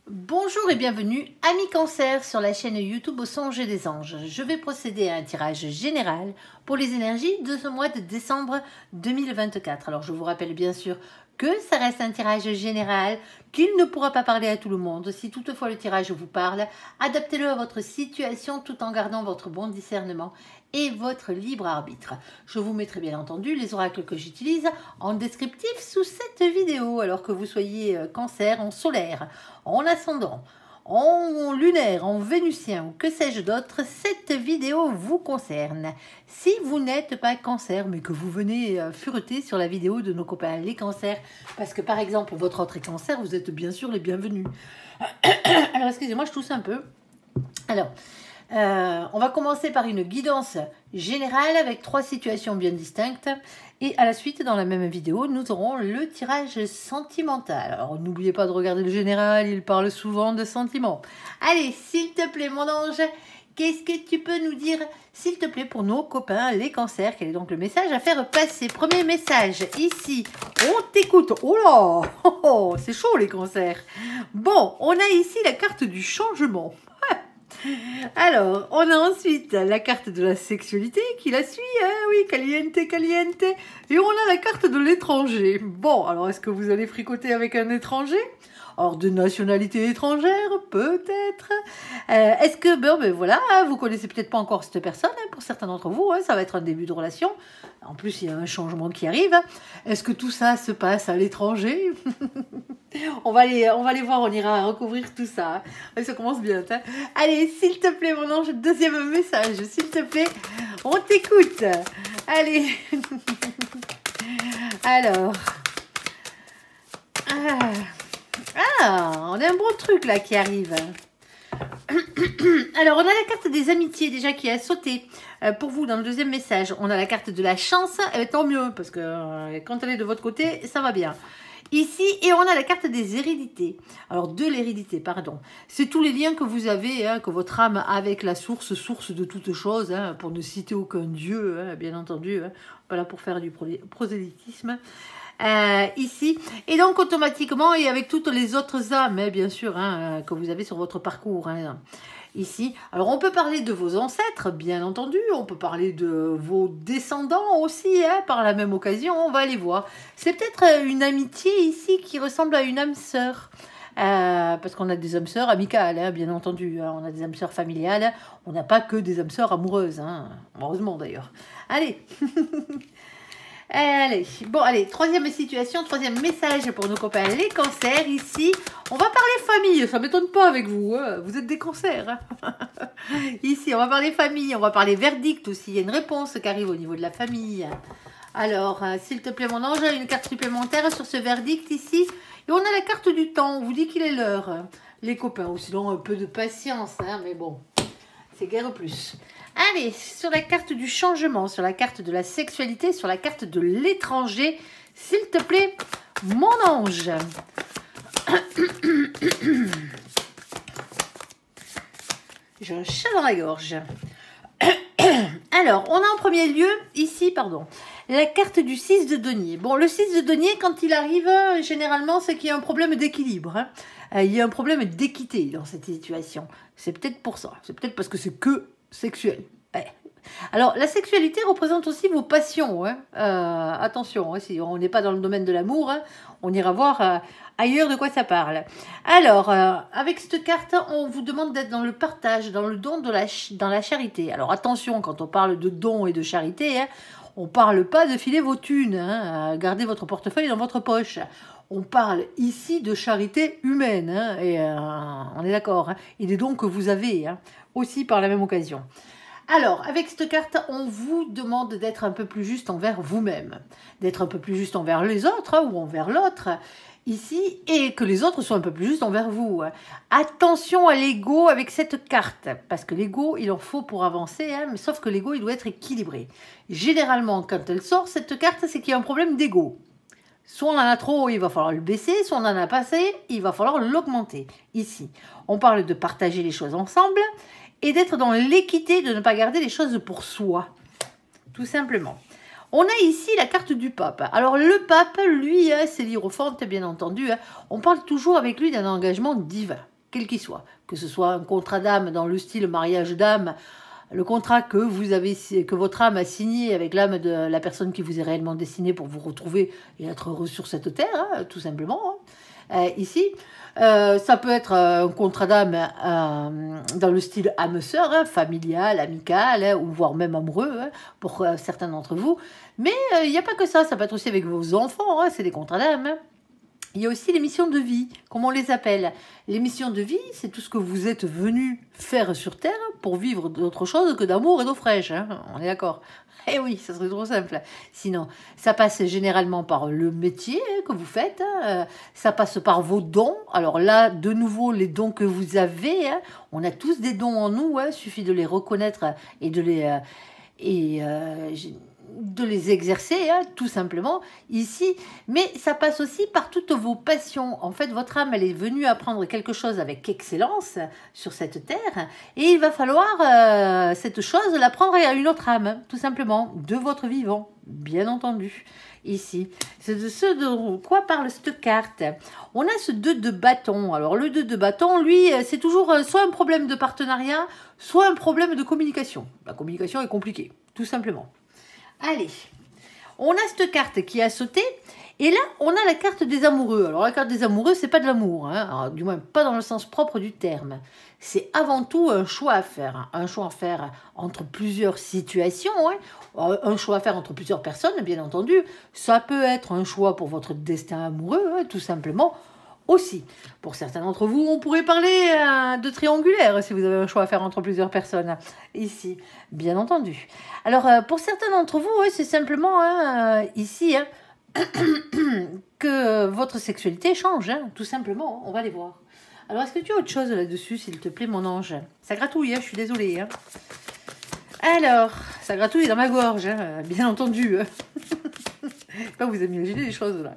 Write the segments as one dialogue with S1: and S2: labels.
S1: Bonjour et bienvenue, amis Cancer, sur la chaîne YouTube Au Songe des Anges. Je vais procéder à un tirage général pour les énergies de ce mois de décembre 2024. Alors je vous rappelle bien sûr que ça reste un tirage général, qu'il ne pourra pas parler à tout le monde. Si toutefois le tirage vous parle, adaptez-le à votre situation tout en gardant votre bon discernement et votre libre arbitre. Je vous mettrai bien entendu les oracles que j'utilise en descriptif sous cette vidéo, alors que vous soyez Cancer, en solaire, en ascendant, en lunaire, en vénusien ou que sais-je d'autre, cette vidéo vous concerne. Si vous n'êtes pas Cancer, mais que vous venez fureter sur la vidéo de nos copains les Cancers, parce que par exemple votre autre est Cancer, vous êtes bien sûr les bienvenus. Alors excusez-moi, je tousse un peu. Alors, on va commencer par une guidance générale avec 3 situations bien distinctes. Et à la suite, dans la même vidéo, nous aurons le tirage sentimental. Alors, n'oubliez pas de regarder le général, il parle souvent de sentiments. Allez, s'il te plaît, mon ange, qu'est-ce que tu peux nous dire, s'il te plaît, pour nos copains, les Cancers? Quel est donc le message à faire passer? Premier message, ici, on t'écoute. Oh là, oh, c'est chaud, les Cancers. Bon, on a ici la carte du changement. Alors, on a ensuite la carte de la sexualité qui la suit, hein, oui, caliente, caliente. Et on a la carte de l'étranger. Bon, alors est-ce que vous allez fricoter avec un étranger? Or, de nationalité étrangère, peut-être. Est-ce que, ben voilà, vous connaissez peut-être pas encore cette personne, hein, pour certains d'entre vous, hein, ça va être un début de relation. En plus, il y a un changement qui arrive. Est-ce que tout ça se passe à l'étranger? On va aller voir, on ira recouvrir tout ça. Hein. Ça commence bien. Hein. Allez, s'il te plaît, mon ange, deuxième message, s'il te plaît, on t'écoute. Allez. Alors. On a un bon truc là qui arrive. Alors, on a la carte des amitiés déjà qui a sauté pour vous dans le deuxième message. On a la carte de la chance, tant mieux, parce que quand elle est de votre côté, ça va bien. Ici, et on a la carte des hérédités. Alors, de l'hérédité, pardon. C'est tous les liens que vous avez, hein, que votre âme a avec la source de toutes choses, hein, pour ne citer aucun dieu, hein, bien entendu. Hein, pas là pour faire du prosélytisme. Ici, et donc automatiquement, et avec toutes les autres âmes, hein, bien sûr, hein, que vous avez sur votre parcours, hein, ici. Alors, on peut parler de vos ancêtres, bien entendu, on peut parler de vos descendants aussi, hein, par la même occasion, on va aller voir. C'est peut-être une amitié ici qui ressemble à une âme sœur. Parce qu'on a des âmes sœurs amicales, hein, bien entendu, hein, on a des âmes sœurs familiales, on n'a pas que des âmes sœurs amoureuses, hein, heureusement d'ailleurs. Allez. Allez, bon, allez, troisième situation, troisième message pour nos copains les Cancers. Ici, on va parler famille, ça m'étonne pas avec vous, hein, vous êtes des Cancers. Hein. Ici, on va parler famille, on va parler verdict aussi, il y a une réponse qui arrive au niveau de la famille. Alors, s'il te plaît mon ange, une carte supplémentaire sur ce verdict ici. Et on a la carte du temps, on vous dit qu'il est l'heure, les copains, ou sinon un peu de patience, hein, mais bon, c'est guère plus. Allez, sur la carte du changement, sur la carte de la sexualité, sur la carte de l'étranger, s'il te plaît, mon ange. J'ai un chat dans la gorge. Alors, on a en premier lieu, ici, pardon, la carte du 6 de denier. Bon, le 6 de denier, quand il arrive, généralement, c'est qu'il y a un problème d'équilibre. Hein. Il y a un problème d'équité dans cette situation. C'est peut-être pour ça. C'est peut-être parce que c'est que sexuel. Ouais. Alors, la sexualité représente aussi vos passions. Hein. Attention, hein, si on n'est pas dans le domaine de l'amour, hein, on ira voir ailleurs de quoi ça parle. Alors, avec cette carte, on vous demande d'être dans le partage, dans le don, dans la charité. Alors, attention, quand on parle de don et de charité, hein, on ne parle pas de filer vos thunes, hein, garder votre portefeuille dans votre poche. On parle ici de charité humaine, hein, et on est d'accord, hein, et des dons que vous avez, hein, aussi par la même occasion. Alors, avec cette carte, on vous demande d'être un peu plus juste envers vous-même, d'être un peu plus juste envers les autres, hein, ou envers l'autre, ici, et que les autres soient un peu plus justes envers vous. Attention à l'ego avec cette carte, parce que l'ego, il en faut pour avancer, hein, mais sauf que l'ego, il doit être équilibré. Généralement, quand elle sort, cette carte, c'est qu'il y a un problème d'ego. Soit on en a trop, il va falloir le baisser, soit on en a pas assez, il va falloir l'augmenter. Ici, on parle de partager les choses ensemble et d'être dans l'équité, de ne pas garder les choses pour soi, tout simplement. On a ici la carte du pape. Alors le pape, lui, c'est l'hiérophante, bien entendu, on parle toujours avec lui d'un engagement divin. quel qu'il soit. Que ce soit un contrat d'âme dans le style mariage d'âme, le contrat que votre âme a signé avec l'âme de la personne qui vous est réellement destinée pour vous retrouver et être heureux sur cette terre, hein, tout simplement. Hein. Ici, ça peut être un contrat d'âme dans le style âme-sœur, hein, familial, amical, hein, ou voire même amoureux, hein, pour certains d'entre vous. Mais il n'y a pas que ça peut être aussi avec vos enfants, hein, c'est des contrats d'âme. Hein. Il y a aussi les missions de vie, comme on les appelle. Les missions de vie, c'est tout ce que vous êtes venu faire sur Terre pour vivre d'autre chose que d'amour et d'eau fraîche. Hein, on est d'accord? Eh oui, ça serait trop simple. Sinon, ça passe généralement par le métier que vous faites. Hein, ça passe par vos dons. Alors là, de nouveau, les dons que vous avez. Hein, on a tous des dons en nous. Il suffit de les reconnaître et de les exercer, hein, tout simplement, ici. Mais ça passe aussi par toutes vos passions. En fait, votre âme, elle est venue apprendre quelque chose avec excellence sur cette terre, et il va falloir cette chose l'apprendre à une autre âme, tout simplement, de votre vivant, bien entendu. Ici, c'est de ce de quoi parle cette carte. On a ce 2 de bâton. Alors le 2 de bâton, lui, c'est toujours soit un problème de partenariat, soit un problème de communication. La communication est compliquée, tout simplement. Allez, on a cette carte qui a sauté, et là, on a la carte des amoureux. Alors, la carte des amoureux, c'est pas de l'amour, hein. Alors, du moins pas dans le sens propre du terme. C'est avant tout un choix à faire, hein. Un choix à faire entre plusieurs situations, hein. Un choix à faire entre plusieurs personnes, bien entendu. Ça peut être un choix pour votre destin amoureux, hein, tout simplement. Aussi, pour certains d'entre vous, on pourrait parler de triangulaire si vous avez un choix à faire entre plusieurs personnes, ici, bien entendu. Alors, pour certains d'entre vous, c'est simplement ici que votre sexualité change, hein, tout simplement, on va les voir. Alors, est-ce que tu as autre chose là-dessus, s'il te plaît, mon ange? Ça gratouille, hein, je suis désolée. Hein. Alors, ça gratouille dans ma gorge, hein, bien entendu. Pas vous imaginez les choses là.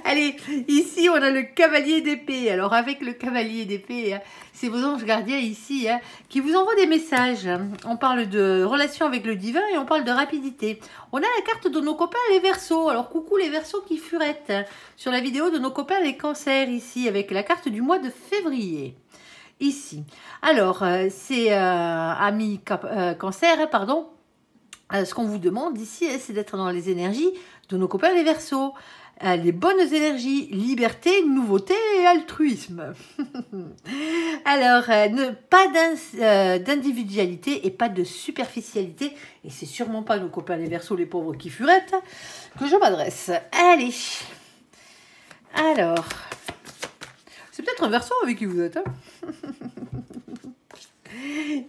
S1: Allez, ici on a le cavalier d'épée. Alors avec le cavalier d'épée, hein, c'est vos anges gardiens ici hein, qui vous envoient des messages. On parle de relation avec le divin et on parle de rapidité. On a la carte de nos copains les Verseaux. Alors coucou les Verseaux qui furettent hein, sur la vidéo de nos copains les Cancers ici avec la carte du mois de février. Ici. Alors c'est amis Cancer, pardon. Ce qu'on vous demande ici, c'est d'être dans les énergies de nos copains les Verseaux. Les bonnes énergies, liberté, nouveauté et altruisme. Alors, pas d'individualité et pas de superficialité. Et c'est sûrement pas nos copains les Verseaux, les pauvres qui furettent, que je m'adresse. Allez. Alors, c'est peut-être un Verseau avec qui vous êtes. Hein.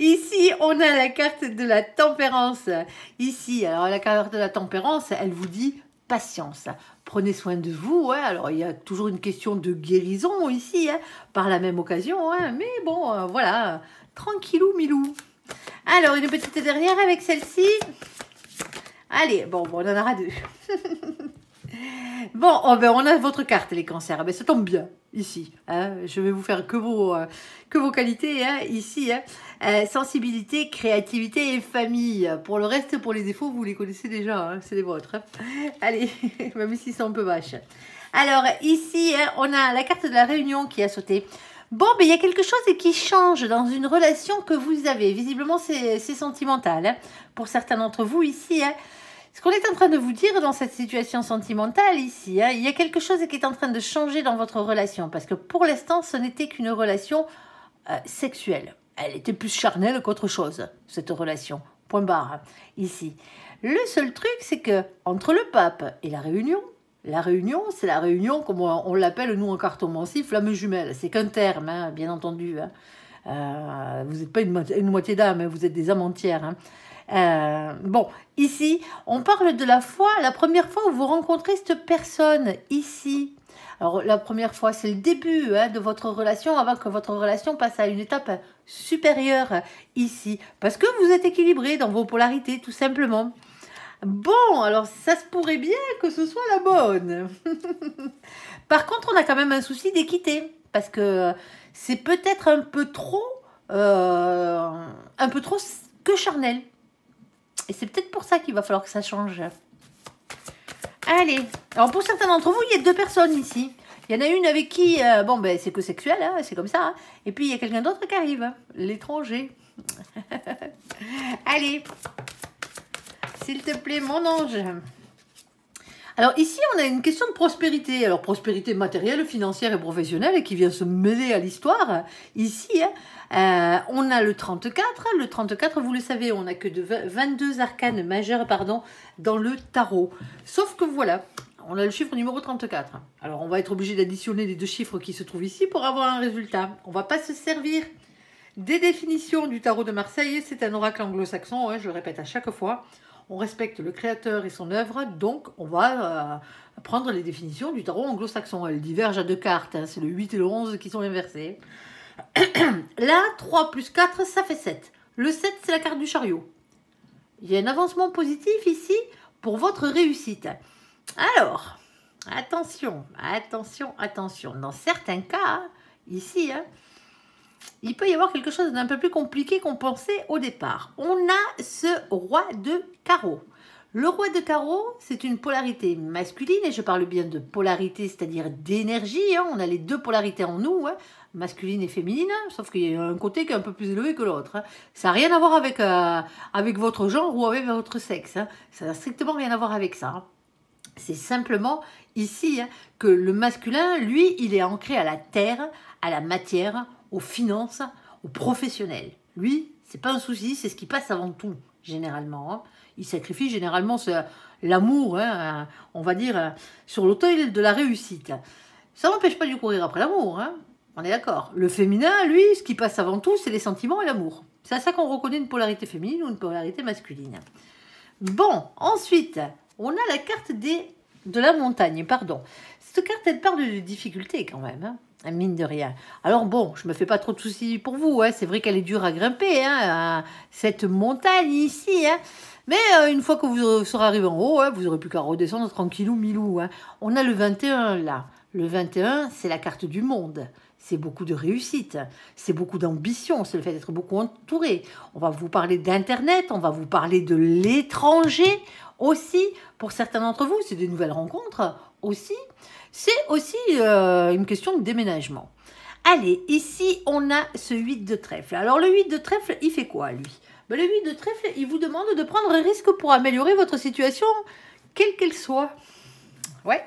S1: Ici, on a la carte de la tempérance. Ici, alors la carte de la tempérance, elle vous dit patience. Prenez soin de vous. Hein. Alors, il y a toujours une question de guérison ici, hein, par la même occasion. Hein. Mais bon, voilà, tranquillou, milou. Alors, une petite dernière avec celle-ci. Allez, bon, on en aura deux. Bon, oh ben on a votre carte, les cancers. Ben, ça tombe bien, ici. Hein. Je vais vous faire que vos qualités, hein, ici. Hein. Sensibilité, créativité et famille. Pour le reste, pour les défauts, vous les connaissez déjà. Hein, c'est les vôtres. Hein. Allez, même si c'est un peu vache. Alors, ici, hein, on a la carte de la réunion qui a sauté. Bon, ben il y a quelque chose qui change dans une relation que vous avez. Visiblement, c'est sentimental. Hein. Pour certains d'entre vous, ici, hein, ce qu'on est en train de vous dire dans cette situation sentimentale ici, hein, il y a quelque chose qui est en train de changer dans votre relation. Parce que pour l'instant, ce n'était qu'une relation sexuelle. Elle était plus charnelle qu'autre chose, cette relation. Point barre, ici. Le seul truc, c'est que entre le pape et la réunion, c'est la réunion, comme on l'appelle nous en cartomancie, flamme jumelle. C'est qu'un terme, hein, bien entendu. Hein. Vous n'êtes pas une moitié d'âme, hein, vous êtes des âmes entières. Hein. Bon, ici, on parle de la fois, la première fois où vous rencontrez cette personne, ici. Alors, la première fois, c'est le début hein, de votre relation, avant que votre relation passe à une étape supérieure, ici. Parce que vous êtes équilibré dans vos polarités, tout simplement. Bon, alors, ça se pourrait bien que ce soit la bonne. Par contre, on a quand même un souci d'équité. Parce que c'est peut-être un peu trop que charnel. Et c'est peut-être pour ça qu'il va falloir que ça change. Allez. Alors, pour certains d'entre vous, il y a deux personnes ici. Il y en a une avec qui, bon, ben, c'est que sexuel, hein, c'est comme ça. Hein. Et puis, il y a quelqu'un d'autre qui arrive, hein, l'étranger. Allez, s'il te plaît, mon ange. Alors ici, on a une question de prospérité. Alors prospérité matérielle, financière et professionnelle qui vient se mêler à l'histoire. Ici, on a le 34. Le 34, vous le savez, on n'a que 22 arcanes majeures dans le tarot. Sauf que voilà, on a le chiffre numéro 34. Alors on va être obligé d'additionner les deux chiffres qui se trouvent ici pour avoir un résultat. On ne va pas se servir des définitions du tarot de Marseille. C'est un oracle anglo-saxon, hein, je le répète à chaque fois. On respecte le créateur et son œuvre, donc on va prendre les définitions du tarot anglo-saxon. Elles divergent à deux cartes, hein, c'est le 8 et le 11 qui sont inversés. Là, 3 plus 4, ça fait 7. Le 7, c'est la carte du chariot. Il y a un avancement positif ici pour votre réussite. Alors, attention, attention, attention. Dans certains cas, ici, hein, il peut y avoir quelque chose d'un peu plus compliqué qu'on pensait au départ. On a ce roi de carreau. Le roi de carreau, c'est une polarité masculine, et je parle bien de polarité, c'est-à-dire d'énergie. Hein. On a les deux polarités en nous, hein, masculine et féminine, hein, sauf qu'il y a un côté qui est un peu plus élevé que l'autre. Hein. Ça n'a rien à voir avec votre genre ou avec votre sexe. Hein. Ça n'a strictement rien à voir avec ça. Hein. C'est simplement ici hein, que le masculin, lui, il est ancré à la terre, à la matière, aux finances, aux professionnels. Lui, c'est pas un souci, c'est ce qui passe avant tout, généralement. Hein. Il sacrifie généralement l'amour, hein, on va dire, sur l'autel de la réussite. Ça n'empêche pas de courir après l'amour, hein. On est d'accord. Le féminin, lui, ce qui passe avant tout, c'est les sentiments et l'amour. C'est à ça qu'on reconnaît une polarité féminine ou une polarité masculine. Bon, ensuite, on a la carte de la montagne, pardon. Cette carte, elle parle de difficultés quand même, hein. Mine de rien. Alors bon, je me fais pas trop de soucis pour vous. Hein. C'est vrai qu'elle est dure à grimper, hein, cette montagne ici. Hein. Mais une fois que vous serez arrivé en haut, hein, vous n'aurez plus qu'à redescendre tranquillou, milou. Hein. On a le 21 là. Le 21, c'est la carte du monde. C'est beaucoup de réussite. C'est beaucoup d'ambition. C'est le fait d'être beaucoup entouré. On va vous parler d'Internet. On va vous parler de l'étranger aussi. Pour certains d'entre vous, c'est des nouvelles rencontres aussi. C'est aussi une question de déménagement. Allez, ici, on a ce 8 de trèfle. Alors, le 8 de trèfle, il fait quoi, lui? Ben, le 8 de trèfle, il vous demande de prendre un risque pour améliorer votre situation, quelle qu'elle soit. Ouais.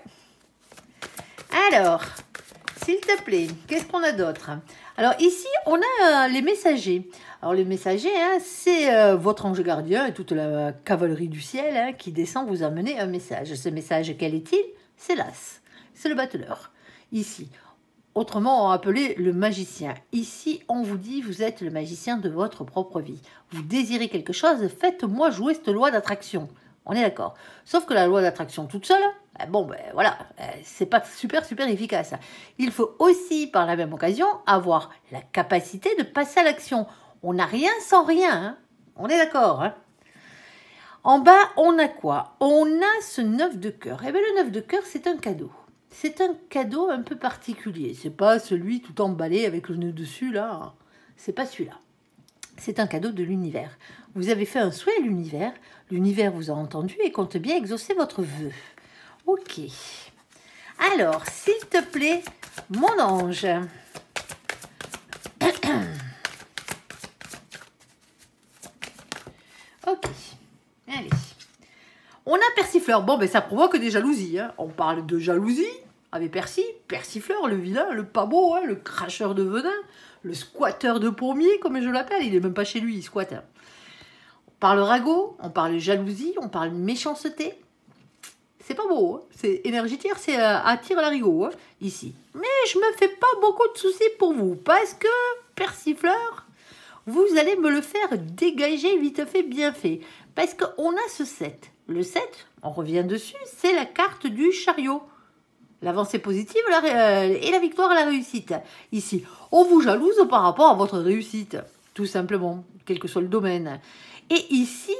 S1: Alors, s'il te plaît, qu'est-ce qu'on a d'autre? Alors, ici, on a les messagers. Alors, les messagers, hein, c'est votre ange gardien et toute la cavalerie du ciel hein, qui descend vous amener un message. Ce message, quel est-il? C'est l'as. C'est le battleur, ici. Autrement appelé le magicien. Ici, on vous dit, vous êtes le magicien de votre propre vie. Vous désirez quelque chose, faites-moi jouer cette loi d'attraction. On est d'accord. Sauf que la loi d'attraction toute seule, bon, ben voilà, c'est pas super efficace. Il faut aussi, par la même occasion, avoir la capacité de passer à l'action. On n'a rien sans rien, hein. On est d'accord, hein. En bas, on a quoi? On a ce 9 de cœur. Eh bien, le 9 de cœur, c'est un cadeau. C'est un cadeau un peu particulier. C'est pas celui tout emballé avec le nœud dessus, là. C'est pas celui-là. C'est un cadeau de l'univers. Vous avez fait un souhait à l'univers. L'univers vous a entendu et compte bien exaucer votre vœu. Ok. Alors, s'il te plaît, mon ange. Ok. Allez. On a Persifleur. Bon, ben ça provoque des jalousies. Hein. On parle de jalousie avec Persifleur, le vilain, le pas beau, hein, le cracheur de venin, le squatteur de pommier, comme je l'appelle. Il n'est même pas chez lui, il squatte. Hein. On parle ragot, on parle jalousie, on parle méchanceté. C'est pas beau. Hein. C'est énergétique, c'est attire l'arigot, hein, ici. Mais je me fais pas beaucoup de soucis pour vous, parce que Persifleur, vous allez me le faire dégager vite fait, bien fait. Parce qu'on a ce 7. Le 7, on revient dessus, c'est la carte du chariot. L'avancée positive et la victoire et la réussite. Ici, on vous jalouse par rapport à votre réussite, tout simplement, quel que soit le domaine. Et ici,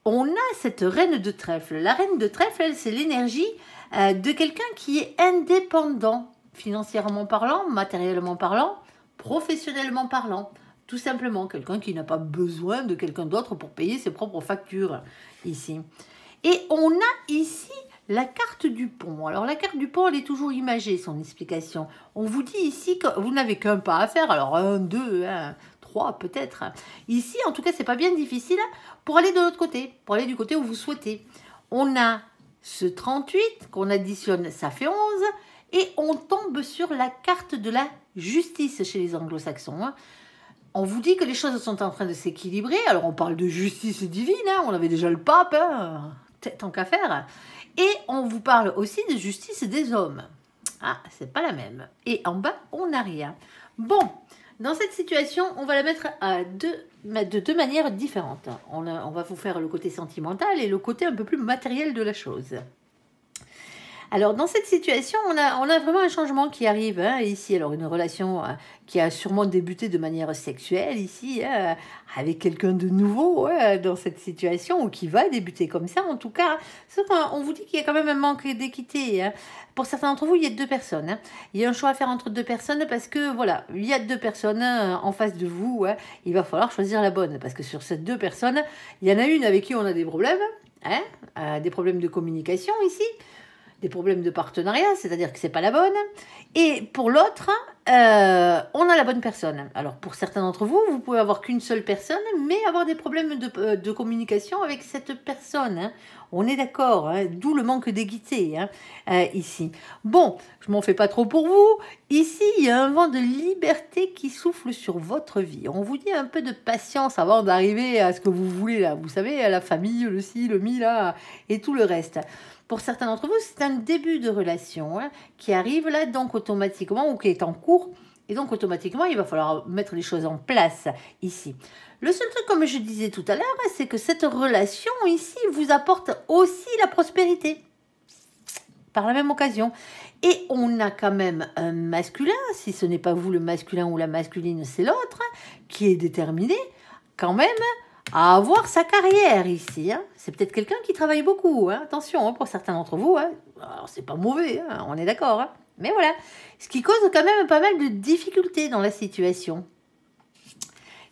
S1: on a cette reine de trèfle. La reine de trèfle, elle, c'est l'énergie de quelqu'un qui est indépendant, financièrement parlant, matériellement parlant, professionnellement parlant. Tout simplement, quelqu'un qui n'a pas besoin de quelqu'un d'autre pour payer ses propres factures, ici. Et on a ici La carte du pont. Alors, la carte du pont, elle est toujours imagée, son explication. On vous dit ici que vous n'avez qu'un pas à faire. Alors, 1, 2, 3 peut-être. Ici, en tout cas, c'est pas bien difficile pour aller de l'autre côté, pour aller du côté où vous souhaitez. On a ce 38 qu'on additionne, ça fait 11. Et on tombe sur la carte de la justice chez les anglo-saxons. On vous dit que les choses sont en train de s'équilibrer. Alors, on parle de justice divine. On avait déjà le pape, tant qu'à faire. Et on vous parle aussi de justice des hommes. Ah, c'est pas la même. Et en bas, on n'a rien. Bon, dans cette situation, on va la mettre de deux manières différentes. On va vous faire le côté sentimental et le côté un peu plus matériel de la chose. Alors, dans cette situation, on a vraiment un changement qui arrive ici. Alors, une relation qui a sûrement débuté de manière sexuelle ici, avec quelqu'un de nouveau dans cette situation, ou qui va débuter comme ça, en tout cas. On vous dit qu'il y a quand même un manque d'équité. Pour certains d'entre vous, il y a deux personnes. Il y a un choix à faire entre deux personnes parce que, voilà, il y a deux personnes en face de vous. Il va falloir choisir la bonne parce que sur ces deux personnes, il y en a une avec qui on a des problèmes, des problèmes de communication ici, des problèmes de partenariat, c'est-à-dire que c'est pas la bonne. Et pour l'autre, on a la bonne personne. Alors pour certains d'entre vous, vous pouvez avoir qu'une seule personne, mais avoir des problèmes de communication avec cette personne. On est d'accord, d'où le manque d'équité ici. Bon, je m'en fais pas trop pour vous. Ici, il y a un vent de liberté qui souffle sur votre vie. On vous dit un peu de patience avant d'arriver à ce que vous voulez là. Vous savez, à la famille, le ci, le mi là, et tout le reste. Pour certains d'entre vous, c'est un début de relation qui arrive là, donc automatiquement, ou qui est en cours. Et donc, automatiquement, il va falloir mettre les choses en place ici. Le seul truc, comme je disais tout à l'heure, c'est que cette relation ici vous apporte aussi la prospérité. Par la même occasion. Et on a quand même un masculin, si ce n'est pas vous le masculin ou la masculine, c'est l'autre, qui est déterminé quand même à avoir sa carrière ici. C'est peut-être quelqu'un qui travaille beaucoup. Attention, pour certains d'entre vous. Alors, c'est pas mauvais, on est d'accord. Mais voilà, ce qui cause quand même pas mal de difficultés dans la situation.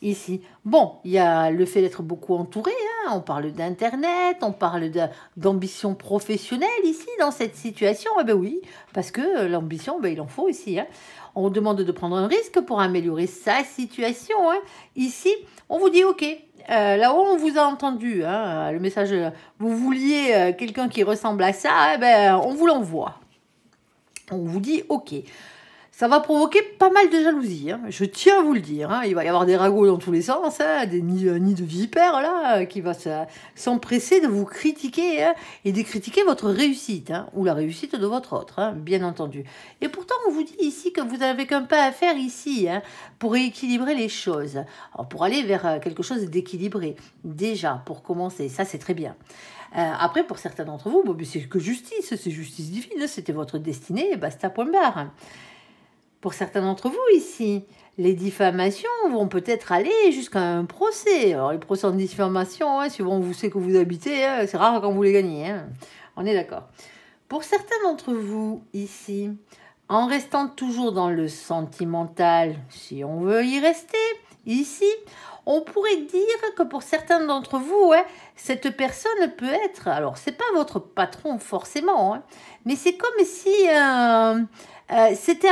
S1: Ici. Bon, il y a le fait d'être beaucoup entouré, on parle d'Internet, on parle d'ambition professionnelle ici, dans cette situation. Eh bien oui, parce que l'ambition, il en faut ici. On demande de prendre un risque pour améliorer sa situation. Ici, on vous dit OK. Là-haut, on vous a entendu. Le message, vous vouliez quelqu'un qui ressemble à ça, on vous l'envoie. On vous dit OK. Ça va provoquer pas mal de jalousie, je tiens à vous le dire. Il va y avoir des ragots dans tous les sens, des nids de vipères là, qui va s'empresser de vous critiquer et de critiquer votre réussite, ou la réussite de votre autre, bien entendu. Et pourtant, on vous dit ici que vous n'avez qu'un pas à faire ici pour rééquilibrer les choses, alors, pour aller vers quelque chose d'équilibré, déjà, pour commencer. Ça, c'est très bien. Après, pour certains d'entre vous, c'est que justice, c'est justice divine, c'était votre destinée, basta, point barre. Pour certains d'entre vous ici, les diffamations vont peut-être aller jusqu'à un procès. Alors les procès en diffamation, suivant où c'est que vous habitez, c'est rare quand vous les gagnez. On est d'accord. Pour certains d'entre vous ici, en restant toujours dans le sentimental, si on veut y rester, ici, on pourrait dire que pour certains d'entre vous, cette personne peut être, alors c'est pas votre patron forcément, mais c'est comme si cette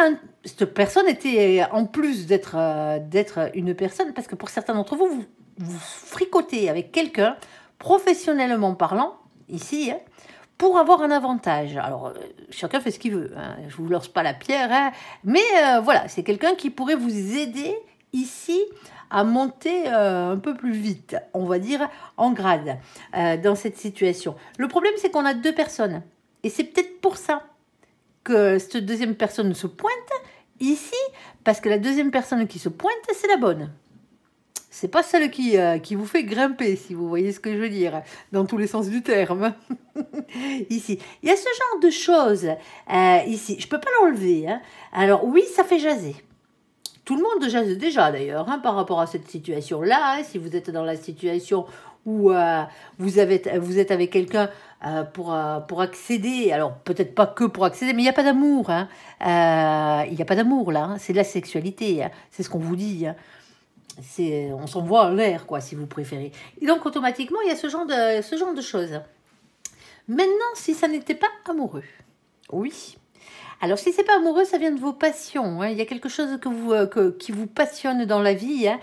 S1: personne était, en plus d'être une personne, parce que pour certains d'entre vous, vous fricotez avec quelqu'un, professionnellement parlant, ici, pour avoir un avantage. Alors, chacun fait ce qu'il veut, je ne vous lance pas la pierre, mais voilà, c'est quelqu'un qui pourrait vous aider ici à monter un peu plus vite, on va dire, en grade, dans cette situation. Le problème, c'est qu'on a deux personnes, et c'est peut-être pour ça que cette deuxième personne se pointe ici, parce que la deuxième personne qui se pointe, c'est la bonne. C'est pas celle qui vous fait grimper, si vous voyez ce que je veux dire, dans tous les sens du terme. Ici, il y a ce genre de choses ici. Je peux pas l'enlever. Alors oui, ça fait jaser. Tout le monde jase déjà d'ailleurs par rapport à cette situation-là. Si vous êtes dans la situation où vous êtes avec quelqu'un pour accéder, alors peut-être pas que pour accéder, mais il n'y a pas d'amour. Il n'y a pas d'amour là, c'est de la sexualité, c'est ce qu'on vous dit. On s'envoie en l'air, quoi, si vous préférez. Et donc automatiquement, il y a ce genre de choses. Maintenant, si ça n'était pas amoureux, oui. Alors, si c'est pas amoureux, ça vient de vos passions. Hein. Il y a quelque chose qui vous passionne dans la vie. Hein.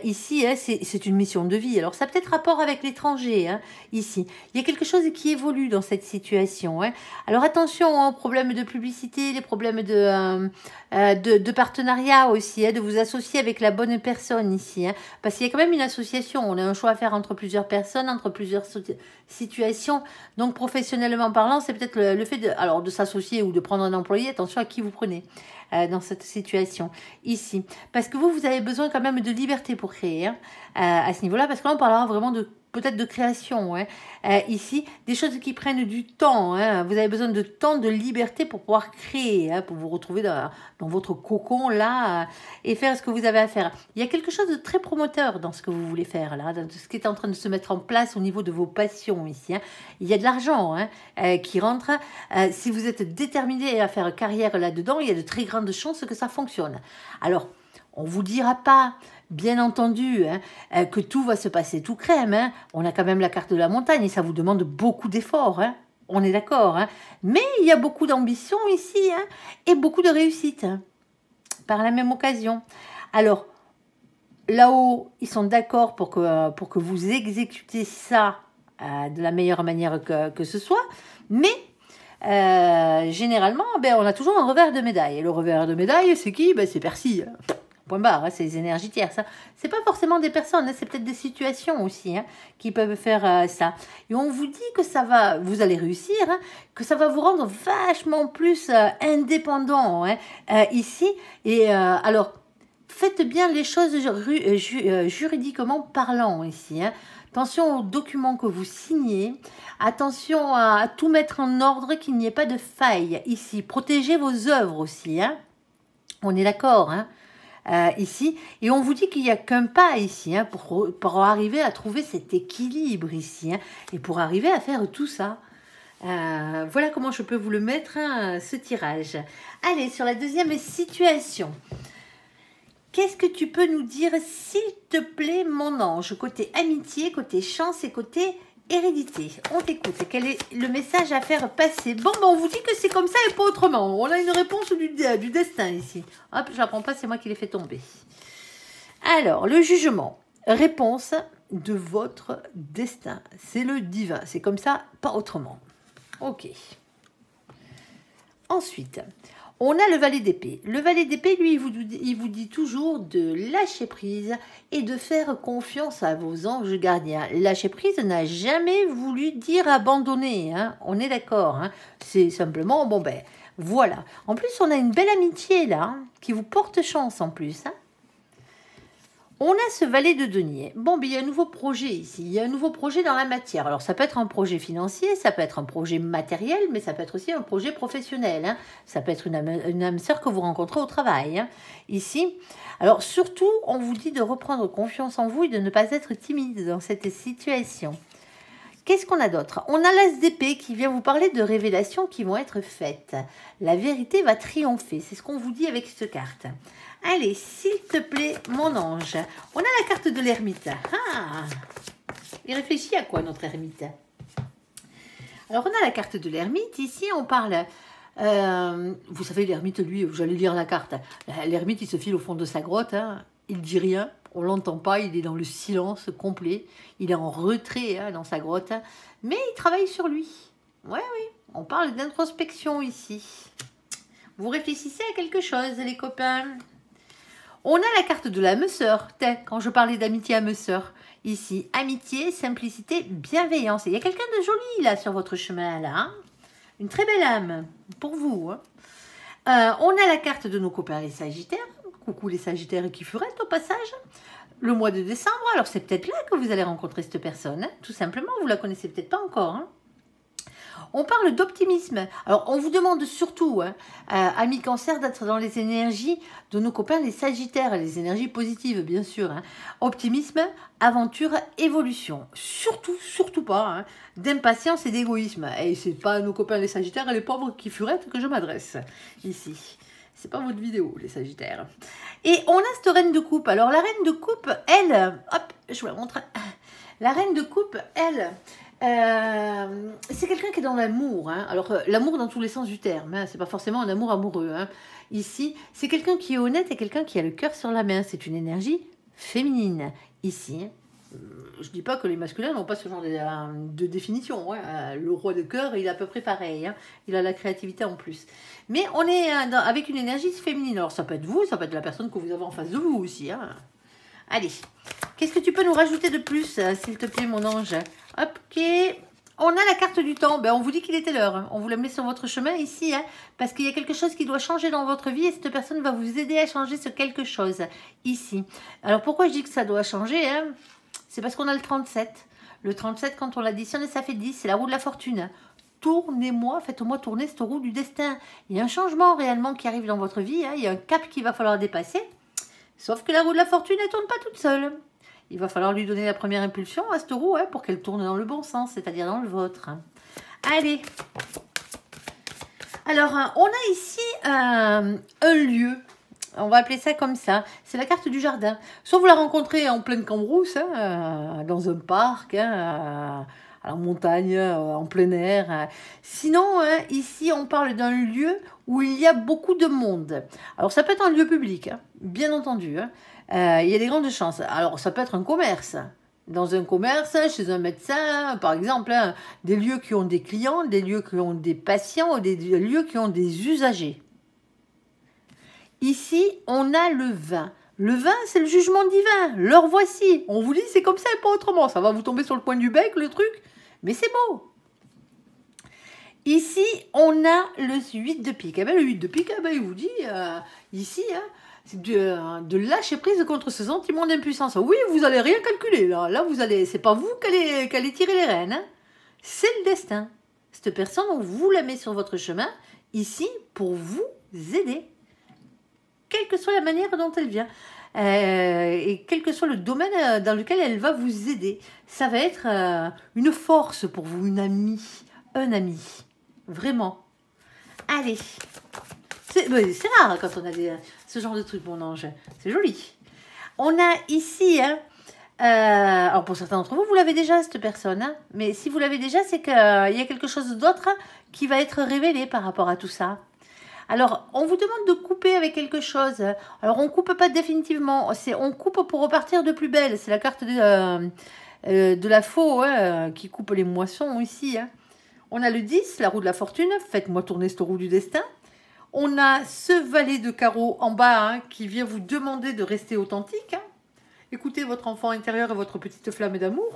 S1: Ici, hein, c'est une mission de vie. Alors, ça a peut-être rapport avec l'étranger. Hein, ici, il y a quelque chose qui évolue dans cette situation. Hein. Alors, attention aux problèmes de publicité, les problèmes de partenariat aussi, hein, de vous associer avec la bonne personne ici. Hein, parce qu'il y a quand même une association. On a un choix à faire entre plusieurs personnes, entre plusieurs situations. Donc, professionnellement parlant, c'est peut-être le fait de s'associer ou de prendre un employé. Attention à qui vous prenez dans cette situation ici. Parce que vous avez besoin quand même de liberté pour créer hein, à ce niveau-là. Parce que là, on parlera vraiment peut-être de création. Hein, ici, des choses qui prennent du temps. Hein. Vous avez besoin de temps, de liberté pour pouvoir créer, hein, pour vous retrouver dans votre cocon là et faire ce que vous avez à faire. Il y a quelque chose de très promoteur dans ce que vous voulez faire là, dans ce qui est en train de se mettre en place au niveau de vos passions ici. Hein. Il y a de l'argent hein, qui rentre. Si vous êtes déterminé à faire carrière là-dedans, il y a de très grandes chances que ça fonctionne. Alors, on ne vous dira pas, bien entendu, hein, que tout va se passer tout crème. Hein. On a quand même la carte de la montagne et ça vous demande beaucoup d'efforts. Hein. On est d'accord. Hein. Mais il y a beaucoup d'ambition ici hein, et beaucoup de réussite hein, par la même occasion. Alors, là-haut, ils sont d'accord pour que vous exécutez ça de la meilleure manière que ce soit. Mais généralement, on a toujours un revers de médaille. Et le revers de médaille, c'est qui? C'est Percy. Point barre, hein, c'est les énergies tierces. Ça. C'est pas forcément des personnes, hein, c'est peut-être des situations aussi hein, qui peuvent faire ça. Et on vous dit que vous allez réussir, hein, que ça va vous rendre vachement plus indépendant hein, ici. Et alors, faites bien les choses juridiquement parlant ici. Hein. Attention aux documents que vous signez. Attention à tout mettre en ordre, qu'il n'y ait pas de faille ici. Protégez vos œuvres aussi. Hein. On est d'accord hein. Ici, et on vous dit qu'il n'y a qu'un pas ici hein, pour arriver à trouver cet équilibre ici hein, et pour arriver à faire tout ça. Voilà comment je peux vous le mettre, hein, ce tirage. Allez, sur la deuxième situation. Qu'est-ce que tu peux nous dire, s'il te plaît, mon ange, côté amitié, côté chance et côté hérédité? On t'écoute. Quel est le message à faire passer? Bon, on vous dit que c'est comme ça et pas autrement. On a une réponse du destin ici. Hop, je la prends pas, c'est moi qui l'ai fait tomber. Alors, le jugement. Réponse de votre destin. C'est le divin. C'est comme ça, pas autrement. Ok. Ensuite, on a le valet d'épée. Le valet d'épée, lui, il vous dit toujours de lâcher prise et de faire confiance à vos anges gardiens. Lâcher prise n'a jamais voulu dire abandonner. Hein. On est d'accord. Hein. C'est simplement, voilà. En plus, on a une belle amitié là, hein, qui vous porte chance en plus. Hein. On a ce valet de denier. Il y a un nouveau projet ici. Il y a un nouveau projet dans la matière. Alors, ça peut être un projet financier, ça peut être un projet matériel, mais ça peut être aussi un projet professionnel. Hein. Ça peut être une âme sœur que vous rencontrez au travail. Hein. Ici, alors surtout, on vous dit de reprendre confiance en vous et de ne pas être timide dans cette situation. Qu'est-ce qu'on a d'autre? On a l'as d'épée qui vient vous parler de révélations qui vont être faites. La vérité va triompher. C'est ce qu'on vous dit avec cette carte. Allez, s'il te plaît, mon ange. On a la carte de l'ermite. Ah, il réfléchit à quoi, notre ermite? Alors, on a la carte de l'ermite. Ici, on parle... vous savez, l'ermite, lui, vous allez lire la carte. L'ermite, il se file au fond de sa grotte. Hein. Il ne dit rien. On ne l'entend pas. Il est dans le silence complet. Il est en retrait hein, dans sa grotte. Mais il travaille sur lui. Oui. On parle d'introspection ici. Vous réfléchissez à quelque chose, les copains. On a la carte de l'âme sœur. Quand je parlais d'amitié âme sœur, ici, amitié, simplicité, bienveillance. Il y a quelqu'un de joli là sur votre chemin là. Hein, une très belle âme pour vous. Hein. On a la carte de nos copains les Sagittaires. Coucou les Sagittaires qui furettent au passage. Le mois de décembre. Alors c'est peut-être là que vous allez rencontrer cette personne. Hein. Tout simplement, vous la connaissez peut-être pas encore. Hein. On parle d'optimisme. Alors, on vous demande surtout, hein, amis cancer, d'être dans les énergies de nos copains les sagittaires, les énergies positives, bien sûr. Hein. Optimisme, aventure, évolution. Surtout pas hein, d'impatience et d'égoïsme. Et c'est pas à nos copains les sagittaires et les pauvres qui furettent que je m'adresse ici. C'est pas votre vidéo, les sagittaires. Et on a cette reine de coupe. Alors, la reine de coupe, elle, hop, je vous la montre. La reine de coupe, elle, C'est quelqu'un qui est dans l'amour. Hein. Alors, l'amour dans tous les sens du terme. Hein. C'est pas forcément un amour amoureux. Hein. Ici, c'est quelqu'un qui est honnête et quelqu'un qui a le cœur sur la main. C'est une énergie féminine. Ici, je dis pas que les masculins n'ont pas ce genre de définition. Hein. Le roi de cœur, il est à peu près pareil. Hein. Il a la créativité en plus. Mais on est avec une énergie féminine. Alors, ça peut être vous, ça peut être la personne que vous avez en face de vous aussi. Hein. Allez, qu'est-ce que tu peux nous rajouter de plus, s'il te plaît, mon ange? Hop, ok. On a la carte du temps. Ben, on vous dit qu'il était l'heure. Hein. On vous la met sur votre chemin ici, hein, parce qu'il y a quelque chose qui doit changer dans votre vie et cette personne va vous aider à changer ce quelque chose ici. Alors, pourquoi je dis que ça doit changer, hein? C'est parce qu'on a le 37. Le 37, quand on l'additionne, ça fait 10. C'est la roue de la fortune. Tournez-moi, faites-moi tourner cette roue du destin. Il y a un changement réellement qui arrive dans votre vie. Hein. Il y a un cap qu'il va falloir dépasser. Sauf que la roue de la fortune, elle ne tourne pas toute seule. Il va falloir lui donner la première impulsion à cette roue pour qu'elle tourne dans le bon sens, c'est-à-dire dans le vôtre. Allez. Alors, on a ici un lieu. On va appeler ça comme ça. C'est la carte du jardin. Soit vous la rencontrez en pleine cambrousse, dans un parc, à la montagne, en plein air. Sinon, ici, on parle d'un lieu où il y a beaucoup de monde. Alors, ça peut être un lieu public, bien entendu. Il y a des grandes chances. Alors, ça peut être un commerce. Dans un commerce, chez un médecin, par exemple, des lieux qui ont des clients, des lieux qui ont des patients, ou des lieux qui ont des usagers. Ici, on a le vin. Le vin, c'est le jugement divin. Leur voici. On vous dit, c'est comme ça et pas autrement. Ça va vous tomber sur le coin du bec, le truc. Mais c'est beau. Ici, on a le 8 de pique. Eh ben, le 8 de pique, il vous dit, ici, c'est de lâcher prise contre ce sentiment d'impuissance. Oui, vous n'allez rien calculer. Là vous allez, c'est pas vous qui allez tirer les rênes. Hein. C'est le destin. Cette personne, on vous la met sur votre chemin, ici, pour vous aider. Quelle que soit la manière dont elle vient. Et quel que soit le domaine dans lequel elle va vous aider. Ça va être une force pour vous, une amie, un ami. Vraiment. Allez. C'est rare quand on a ce genre de truc, mon ange. C'est joli. On a ici, alors pour certains d'entre vous, vous l'avez déjà, cette personne. Hein, mais si vous l'avez déjà, c'est qu'il y a quelque chose d'autre qui va être révélé par rapport à tout ça. Alors, on vous demande de couper avec quelque chose. Alors, on ne coupe pas définitivement. On coupe pour repartir de plus belle. C'est la carte de la faux qui coupe les moissons ici. Hein. On a le 10, la roue de la fortune. Faites-moi tourner cette roue du destin. On a ce valet de carreau en bas qui vient vous demander de rester authentique. Hein. Écoutez votre enfant intérieur et votre petite flamme d'amour.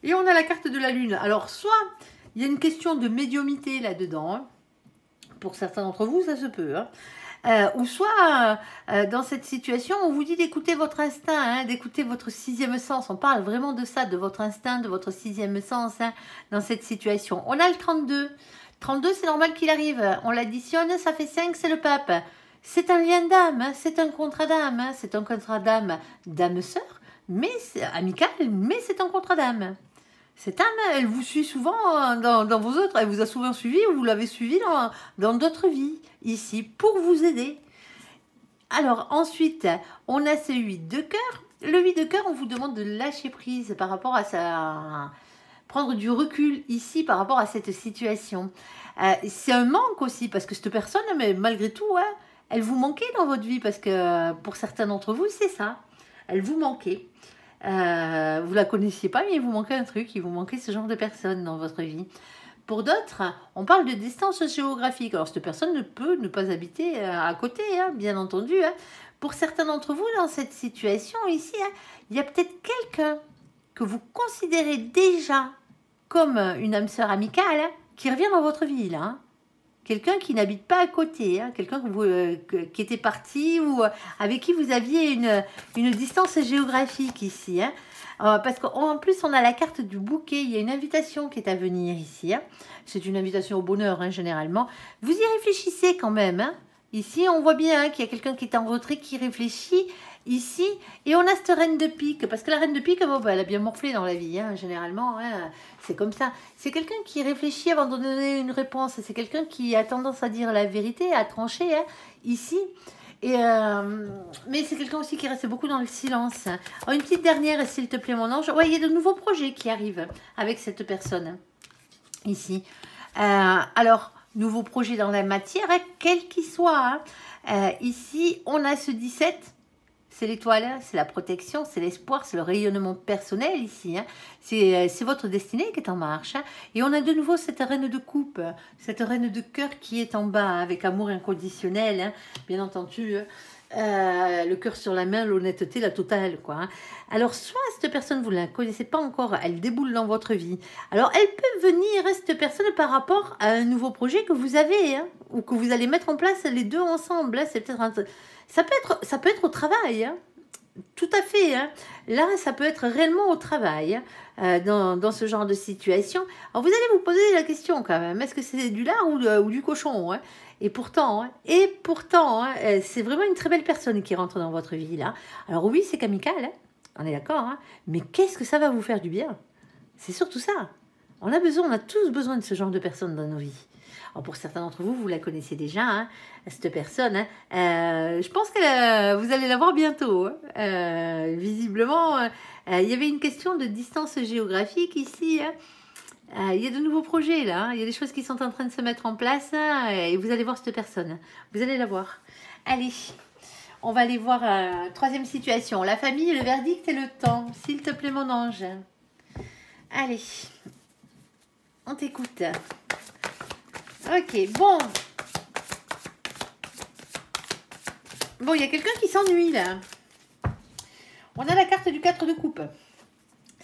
S1: Et on a la carte de la lune. Alors, soit il y a une question de médiumnité là-dedans. Hein. Pour certains d'entre vous, ça se peut. Hein. Ou soit, dans cette situation, on vous dit d'écouter votre instinct, hein, d'écouter votre sixième sens. On parle vraiment de ça, de votre instinct, de votre sixième sens hein, dans cette situation. On a le 32. 32, c'est normal qu'il arrive. On l'additionne, ça fait 5, c'est le pape. C'est un lien d'âme, hein, c'est un contrat d'âme. Hein, c'est un contrat d'âme d'âme-sœur, mais c'est amical, mais c'est un contrat d'âme. Cette âme, elle vous suit souvent dans vos autres, elle vous a souvent suivi ou vous l'avez suivi dans d'autres vies, ici, pour vous aider. Alors ensuite, on a ce 8 de cœur. Le 8 de cœur, on vous demande de lâcher prise par rapport à ça, prendre du recul ici par rapport à cette situation. C'est un manque aussi, parce que cette personne, mais malgré tout, hein, elle vous manquait dans votre vie, parce que pour certains d'entre vous, c'est ça, elle vous manquait. Vous la connaissiez pas, mais il vous manquait un truc, il vous manquait ce genre de personne dans votre vie. Pour d'autres, on parle de distance géographique. Alors, cette personne ne peut ne pas habiter à côté, hein, bien entendu. Hein. Pour certains d'entre vous, dans cette situation ici, hein, il y a peut-être quelqu'un que vous considérez déjà comme une âme sœur amicale hein, qui revient dans votre vie, là. Hein. Quelqu'un qui n'habite pas à côté, hein, quelqu'un qui était parti ou avec qui vous aviez une distance géographique ici. Hein. Parce qu'en plus, on a la carte du bouquet. Il y a une invitation qui est à venir ici. Hein. C'est une invitation au bonheur, hein, généralement. Vous y réfléchissez quand même. Hein. Ici, on voit bien hein, qu'il y a quelqu'un qui est en retrait, qui réfléchit ici. Et on a cette reine de pique. Parce que la reine de pique, bon, bah, elle a bien morflé dans la vie, hein, généralement. Hein. C'est comme ça. C'est quelqu'un qui réfléchit avant de donner une réponse. C'est quelqu'un qui a tendance à dire la vérité, à trancher, hein, ici. Et mais c'est quelqu'un aussi qui reste beaucoup dans le silence. Alors, une petite dernière, s'il te plaît, mon ange. Ouais, il y a de nouveaux projets qui arrivent avec cette personne ici. Alors, nouveaux projets dans la matière, hein, quel qu'il soit. Hein. Ici, on a ce 17. C'est l'étoile, hein, c'est la protection, c'est l'espoir, c'est le rayonnement personnel ici. Hein. C'est votre destinée qui est en marche. Hein. Et on a de nouveau cette reine de coupe, cette reine de cœur qui est en bas, avec amour inconditionnel, hein, bien entendu. Le cœur sur la main, l'honnêteté, la totale, quoi. Hein. Alors, soit cette personne, vous ne la connaissez pas encore, elle déboule dans votre vie. Alors, elle peut venir, cette personne, par rapport à un nouveau projet que vous avez, hein, ou que vous allez mettre en place les deux ensemble. Hein. C'est peut-être ça peut être au travail, hein. Tout à fait. Hein. Là, ça peut être réellement au travail, hein, dans ce genre de situation. Alors, vous allez vous poser la question quand même, est-ce que c'est du lard ou du cochon, hein. Et pourtant, hein, c'est vraiment une très belle personne qui rentre dans votre vie là. Alors oui, c'est amical, hein, on est d'accord, hein, mais qu'est-ce que ça va vous faire du bien? C'est surtout ça. On a tous besoin de ce genre de personnes dans nos vies. Alors pour certains d'entre vous, vous la connaissez déjà, hein, cette personne. Hein. Je pense que vous allez la voir bientôt. Hein. Visiblement, il y avait une question de distance géographique ici. Hein. Il y a de nouveaux projets là, hein. Il y a des choses qui sont en train de se mettre en place, hein, et vous allez voir cette personne. Vous allez la voir. Allez, on va aller voir troisième situation. La famille, le verdict et le temps. S'il te plaît, mon ange. Allez, on t'écoute. Ok, bon. Bon, il y a quelqu'un qui s'ennuie là. On a la carte du 4 de coupe.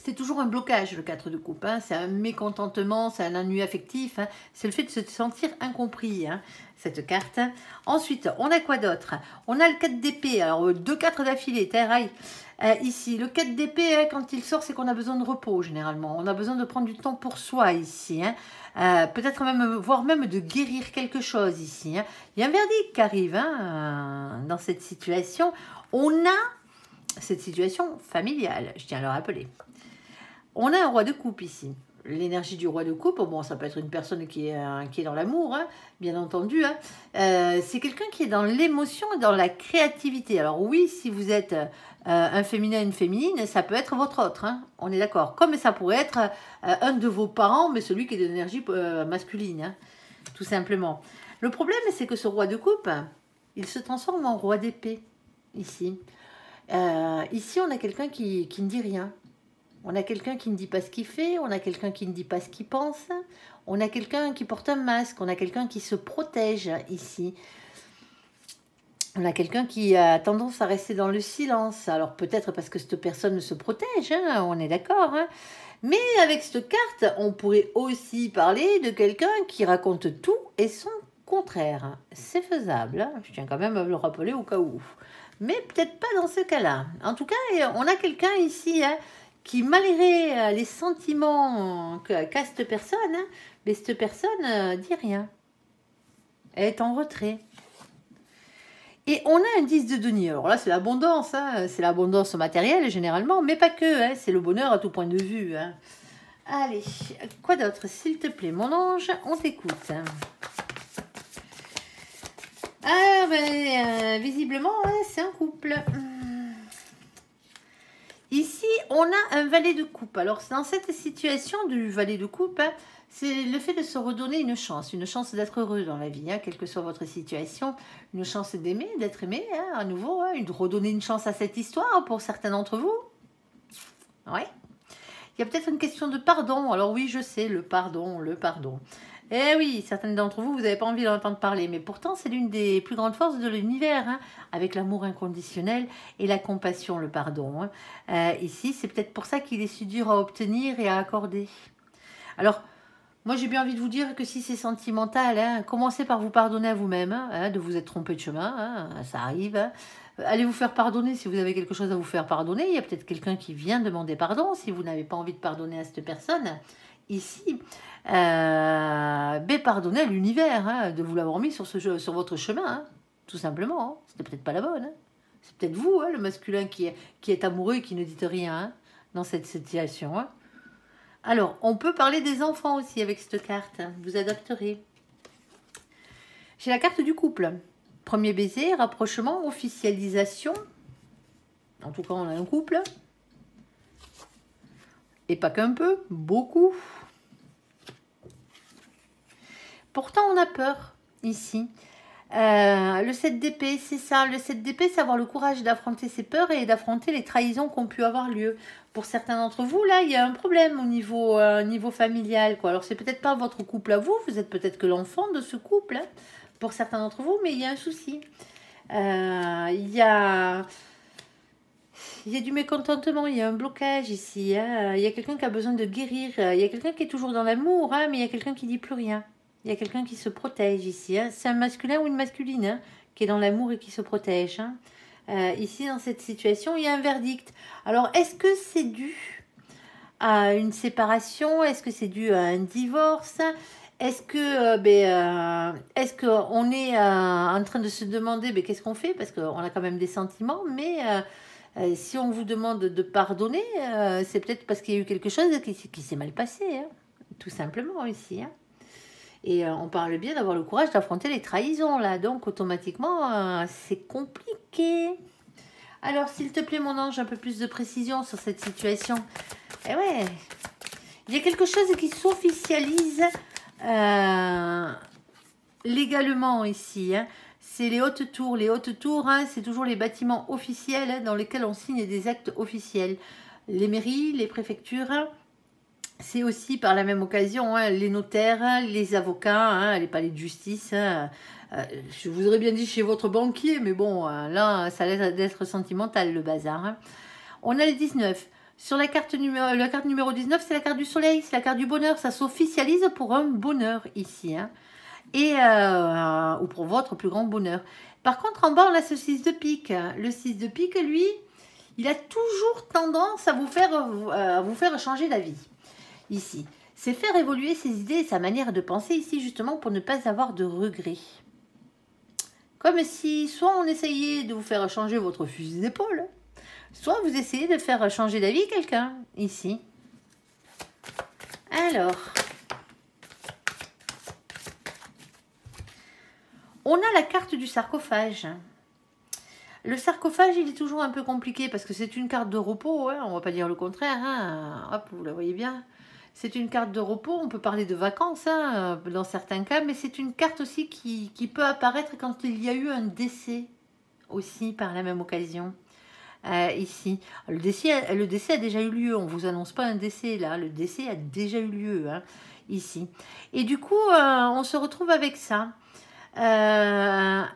S1: C'est toujours un blocage, le 4 de coupe. Hein. C'est un mécontentement, c'est un ennui affectif. Hein. C'est le fait de se sentir incompris, hein, cette carte. Ensuite, on a quoi d'autre? On a le 4 d'épée. Alors, 2 4 d'affilée, terraille. Ici, le 4 d'épée, hein, quand il sort, c'est qu'on a besoin de repos, généralement. On a besoin de prendre du temps pour soi, ici. Hein. Peut-être même, voire même de guérir quelque chose, ici. Hein. Il y a un verdict qui arrive, hein, dans cette situation. On a cette situation familiale, je tiens à le rappeler. On a un roi de coupe ici. L'énergie du roi de coupe, bon, ça peut être une personne qui est dans l'amour, hein, bien entendu. Hein. C'est quelqu'un qui est dans l'émotion et dans la créativité. Alors oui, si vous êtes un féminin, une féminine, ça peut être votre autre. Hein, on est d'accord. Comme ça pourrait être un de vos parents, mais celui qui est de l'énergie masculine, hein, tout simplement. Le problème, c'est que ce roi de coupe, il se transforme en roi d'épée, ici. Ici, on a quelqu'un qui ne dit rien. On a quelqu'un qui ne dit pas ce qu'il fait, on a quelqu'un qui ne dit pas ce qu'il pense, on a quelqu'un qui porte un masque, on a quelqu'un qui se protège ici. On a quelqu'un qui a tendance à rester dans le silence. Alors peut-être parce que cette personne se protège, hein, on est d'accord. Hein. Mais avec cette carte, on pourrait aussi parler de quelqu'un qui raconte tout et son contraire. C'est faisable, hein. Je tiens quand même à le rappeler au cas où. Mais peut-être pas dans ce cas-là. En tout cas, on a quelqu'un ici... Hein, qui, malgré les sentiments qu'a cette personne, hein, mais cette personne dit rien. Elle est en retrait. Et on a un 10 de denier. Alors là, c'est l'abondance. Hein, c'est l'abondance matérielle, généralement, mais pas que. Hein, c'est le bonheur à tout point de vue. Hein. Allez, quoi d'autre, s'il te plaît, mon ange, on t'écoute. Ah, ben, visiblement, hein, c'est un couple. Ici, on a un valet de coupe. Alors, dans cette situation du valet de coupe, hein, c'est le fait de se redonner une chance d'être heureux dans la vie, hein, quelle que soit votre situation, une chance d'aimer, d'être aimé, hein, à nouveau, hein, de redonner une chance à cette histoire pour certains d'entre vous. Ouais. Il y a peut-être une question de pardon. Alors oui, je sais, le pardon, le pardon. Eh oui, certaines d'entre vous, vous n'avez pas envie d'entendre parler, mais pourtant, c'est l'une des plus grandes forces de l'univers, hein, avec l'amour inconditionnel et la compassion, le pardon. Hein. Ici, c'est peut-être pour ça qu'il est si dur à obtenir et à accorder. Alors, moi, j'ai bien envie de vous dire que si c'est sentimental, hein, commencez par vous pardonner à vous-même, hein, de vous être trompé de chemin, hein, ça arrive. Hein. Allez vous faire pardonner si vous avez quelque chose à vous faire pardonner. Il y a peut-être quelqu'un qui vient demander pardon si vous n'avez pas envie de pardonner à cette personne. Ici, pardonnez à l'univers hein, de vous l'avoir mis sur votre chemin, hein, tout simplement. Hein. C'était peut-être pas la bonne. Hein. C'est peut-être vous, hein, le masculin, qui est amoureux et qui ne dit rien hein, dans cette situation. Hein. Alors, on peut parler des enfants aussi avec cette carte. Hein. Vous adopterez. J'ai la carte du couple. Premier baiser, rapprochement, officialisation. En tout cas, on a un couple. Et pas qu'un peu, beaucoup. Pourtant, on a peur ici. Le 7 d'épée, c'est ça. Le 7 d'épée, c'est avoir le courage d'affronter ses peurs et d'affronter les trahisons qui ont pu avoir lieu. Pour certains d'entre vous, là, il y a un problème au niveau familial, quoi. Alors, c'est peut-être pas votre couple à vous. Vous êtes peut-être que l'enfant de ce couple, hein, pour certains d'entre vous, mais il y a un souci. Il y a du mécontentement, il y a un blocage ici. Hein. Il y a quelqu'un qui a besoin de guérir. Il y a quelqu'un qui est toujours dans l'amour, hein, mais il y a quelqu'un qui dit plus rien. Il y a quelqu'un qui se protège ici. Hein. C'est un masculin ou une masculine hein, qui est dans l'amour et qui se protège. Hein. Ici, dans cette situation, il y a un verdict. Alors, est-ce que c'est dû à une séparation? Est-ce que c'est dû à un divorce? Est-ce qu'on est en train de se demander qu'est-ce qu'on fait? Parce qu'on a quand même des sentiments, mais si on vous demande de pardonner, c'est peut-être parce qu'il y a eu quelque chose qui s'est mal passé, hein, tout simplement ici. Hein. Et on parle bien d'avoir le courage d'affronter les trahisons, là. Donc, automatiquement, c'est compliqué. Alors, s'il te plaît, mon ange, un peu plus de précision sur cette situation. Eh ouais, il y a quelque chose qui s'officialise légalement ici. Hein. C'est les hautes tours. Les hautes tours, hein, c'est toujours les bâtiments officiels hein, dans lesquels on signe des actes officiels. Les mairies, les préfectures... Hein, c'est aussi par la même occasion hein, les notaires, hein, les avocats, hein, les palais de justice. Hein, je vous aurais bien dit chez votre banquier, mais bon, là, ça a l'air d'être sentimental le bazar. Hein. On a le 19. Sur la carte numéro 19, c'est la carte du soleil, c'est la carte du bonheur. Ça s'officialise pour un bonheur ici. Hein, et, ou pour votre plus grand bonheur. Par contre, en bas, on a ce 6 de pique. Le 6 de pique, lui, il a toujours tendance à vous faire changer d'avis. Ici, c'est faire évoluer ses idées et sa manière de penser ici justement pour ne pas avoir de regrets. Comme si soit on essayait de vous faire changer votre fusil d'épaule, soit vous essayez de faire changer d'avis quelqu'un ici. Alors, on a la carte du sarcophage. Le sarcophage, il est toujours un peu compliqué parce que c'est une carte de repos, hein, on ne va pas dire le contraire. Hein. Hop, vous la voyez bien. C'est une carte de repos, on peut parler de vacances hein, dans certains cas, mais c'est une carte aussi qui peut apparaître quand il y a eu un décès aussi par la même occasion. Ici, le décès a déjà eu lieu, on ne vous annonce pas un décès là, le décès a déjà eu lieu hein, ici. Et du coup, on se retrouve avec ça. On a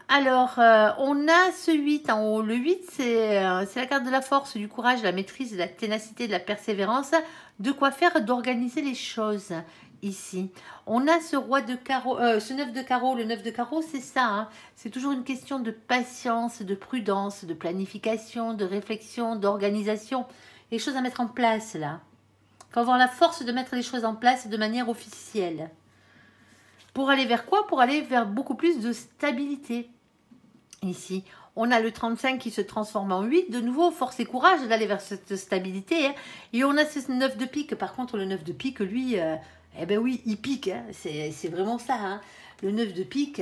S1: ce 8 en haut. Le 8, c'est la carte de la force, du courage, de la maîtrise, de la ténacité, de la persévérance, de quoi faire, d'organiser les choses. Ici, on a ce roi de carreau, ce 9 de carreau. Le 9 de carreau, c'est ça. Hein. C'est toujours une question de patience, de prudence, de planification, de réflexion, d'organisation. Les choses à mettre en place là. Il faut avoir la force de mettre les choses en place de manière officielle. Pour aller vers quoi? Pour aller vers beaucoup plus de stabilité. Ici, on a le 35 qui se transforme en 8. De nouveau, force et courage d'aller vers cette stabilité. Hein. Et on a ce 9 de pique. Par contre, le 9 de pique, lui, eh ben oui, il pique. Hein. C'est vraiment ça. Hein. Le 9 de pique,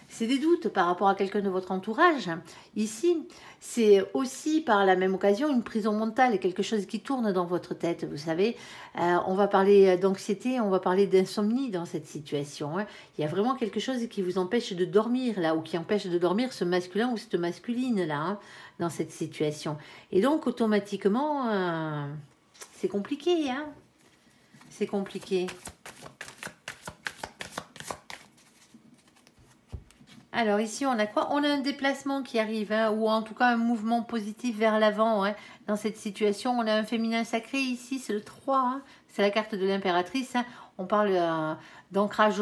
S1: c'est des doutes par rapport à quelqu'un de votre entourage. Ici, c'est aussi par la même occasion une prison mentale, quelque chose qui tourne dans votre tête, vous savez. On va parler d'anxiété, on va parler d'insomnie dans cette situation. Hein. Il y a vraiment quelque chose qui vous empêche de dormir là, ou qui empêche de dormir ce masculin ou cette masculine là, hein, dans cette situation. Et donc, automatiquement, c'est compliqué, hein. C'est compliqué. Alors ici, on a quoi? On a un déplacement qui arrive, hein, ou en tout cas un mouvement positif vers l'avant. Hein. Dans cette situation, on a un féminin sacré ici, c'est le 3. Hein. C'est la carte de l'impératrice. Hein. On parle d'ancrage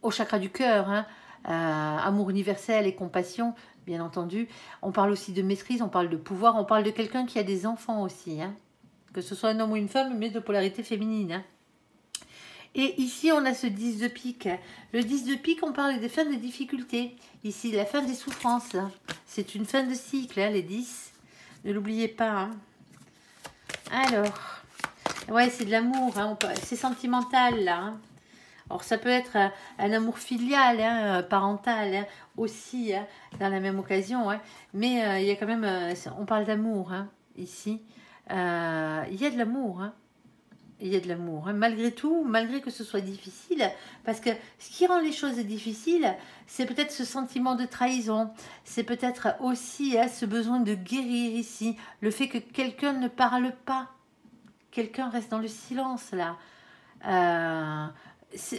S1: au chakra du cœur, hein, amour universel et compassion, bien entendu. On parle aussi de maîtrise, on parle de pouvoir, on parle de quelqu'un qui a des enfants aussi. Hein. Que ce soit un homme ou une femme, mais de polarité féminine. Hein. Et ici, on a ce 10 de pique. Le 10 de pique, on parle des fins de difficultés. Ici, la fin des souffrances. C'est une fin de cycle, hein, les 10. Ne l'oubliez pas. Hein. Alors, ouais, c'est de l'amour. Hein, c'est sentimental, là. Hein. Alors, ça peut être un amour filial, hein, parental, hein, aussi, hein, dans la même occasion. Hein. Mais il y a quand même... on parle d'amour, hein, ici. Il y a de l'amour, hein. Il y a de l'amour, hein. Malgré tout, malgré que ce soit difficile, parce que ce qui rend les choses difficiles, c'est peut-être ce sentiment de trahison, c'est peut-être aussi hein, ce besoin de guérir ici, le fait que quelqu'un ne parle pas, quelqu'un reste dans le silence là.